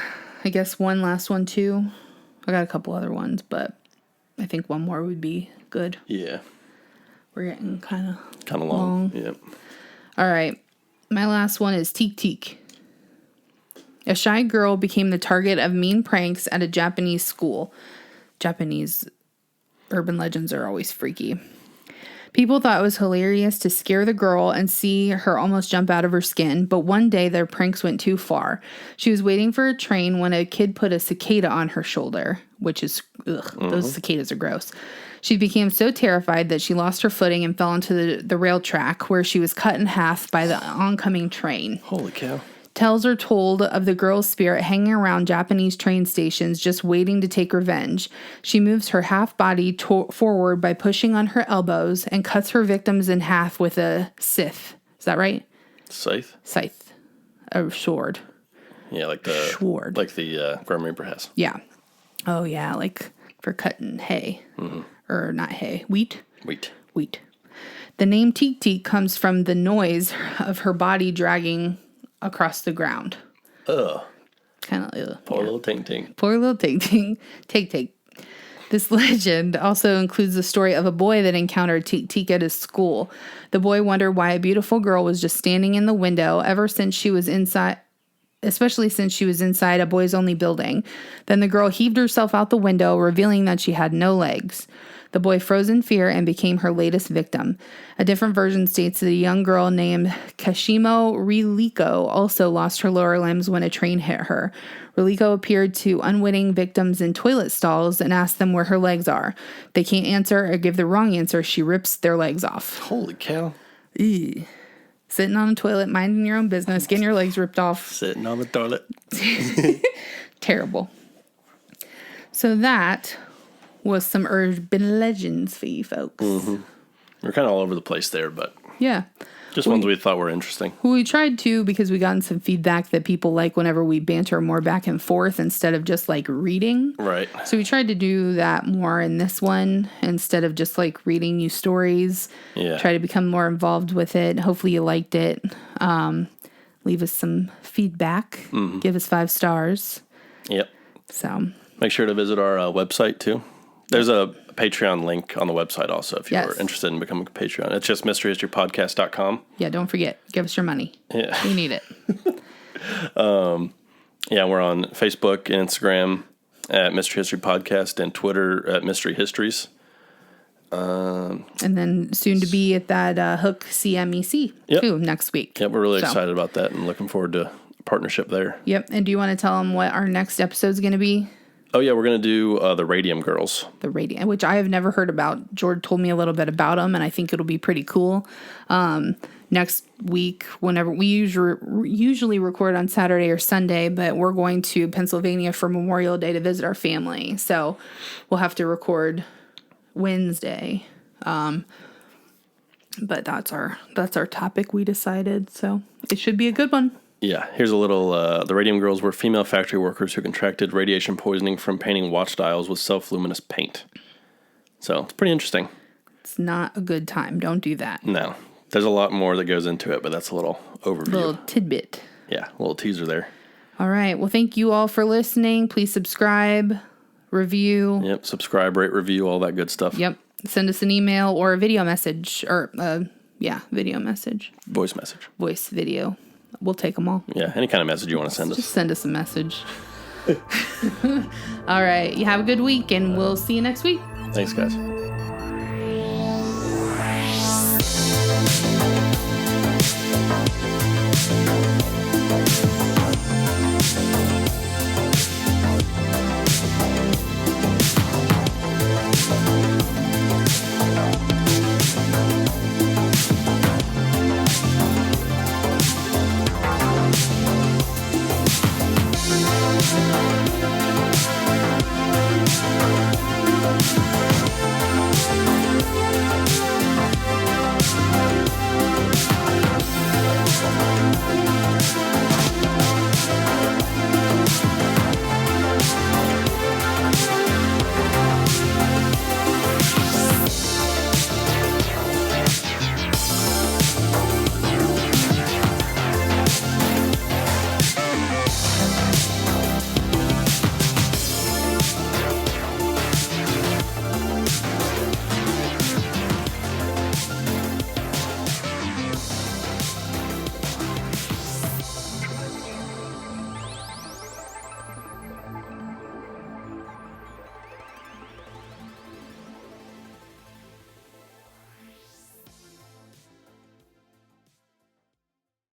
I guess, one last one, too. I got a couple other ones, but I think one more would be good. Yeah. We're getting kind of long. Yeah. All right. My last one is Teek Teek. A shy girl became the target of mean pranks at a Japanese school. Japanese urban legends are always freaky. People thought it was hilarious to scare the girl and see her almost jump out of her skin, but one day their pranks went too far. She was waiting for a train when a kid put a cicada on her shoulder, which is, those cicadas are gross. She became so terrified that she lost her footing and fell into the rail track, where she was cut in half by the oncoming train. Holy cow. Tales are told of the girl's spirit hanging around Japanese train stations just waiting to take revenge. She moves her half body forward by pushing on her elbows and cuts her victims in half with a scythe. Is that right? Scythe? Scythe. A sword. Yeah, like the sword. Like the Grim Reaper has. Yeah. Oh, yeah, like for cutting hay. Mm-hmm. Or not hay. Wheat? Wheat. The name Teek Teek comes from the noise of her body dragging across the ground. Ugh. Kind of Poor little Tink Tink. Poor little Tink Tink. Take. This legend also includes the story of a boy that encountered Teek Teek at his school. The boy wondered why a beautiful girl was just standing in the window especially since she was inside a boys-only building. Then the girl heaved herself out the window, revealing that she had no legs. The boy froze in fear and became her latest victim. A different version states that a young girl named Kashimo Riliko also lost her lower limbs when a train hit her. Riliko appeared to unwitting victims in toilet stalls and asked them where her legs are. They can't answer or give the wrong answer. She rips their legs off. Holy cow. Ew. Sitting on the toilet, minding your own business, getting your legs ripped off. Sitting on the toilet. Terrible. So that was some urban legends for you folks. Mm-hmm. We're kind of all over the place there, but Yeah. Just ones we thought were interesting. Well, we tried to because we gotten some feedback that people like whenever we banter more back and forth instead of just like reading. Right. So we tried to do that more in this one instead of just like reading you stories. Yeah. Try to become more involved with it. Hopefully you liked it. Leave us some feedback. Mm-hmm. Give us 5 stars. Yep. So make sure to visit our website too. There's a Patreon link on the website also if you're interested in becoming a Patreon. It's just mysteryhistorypodcast.com. Yeah, don't forget. Give us your money. Yeah. We need it. Yeah, we're on Facebook and Instagram at Mystery History Podcast and Twitter at Mystery Histories. And then soon to be at that Hook CMEC too next week. Yep, we're really excited about that and looking forward to partnership there. Yep. And do you want to tell them what our next episode is going to be? Oh, yeah, we're going to do the Radium Girls. The Radium, which I have never heard about. George told me a little bit about them, and I think it'll be pretty cool. Next week, whenever we usually record on Saturday or Sunday, but we're going to Pennsylvania for Memorial Day to visit our family. So we'll have to record Wednesday. But that's our topic we decided. So it should be a good one. Yeah, here's a little, the Radium Girls were female factory workers who contracted radiation poisoning from painting watch dials with self-luminous paint. So, it's pretty interesting. It's not a good time. Don't do that. No. There's a lot more that goes into it, but that's a little overview. A little tidbit. Yeah, a little teaser there. All right. Well, thank you all for listening. Please subscribe, review. Yep, subscribe, rate, review, all that good stuff. Yep. Send us an email or a video message. Or, video message. Voice message. Voice, video. We'll take them all. Yeah, any kind of message you want to send us. Just send us a message. All right. You have a good week, and we'll see you next week. Thanks, guys.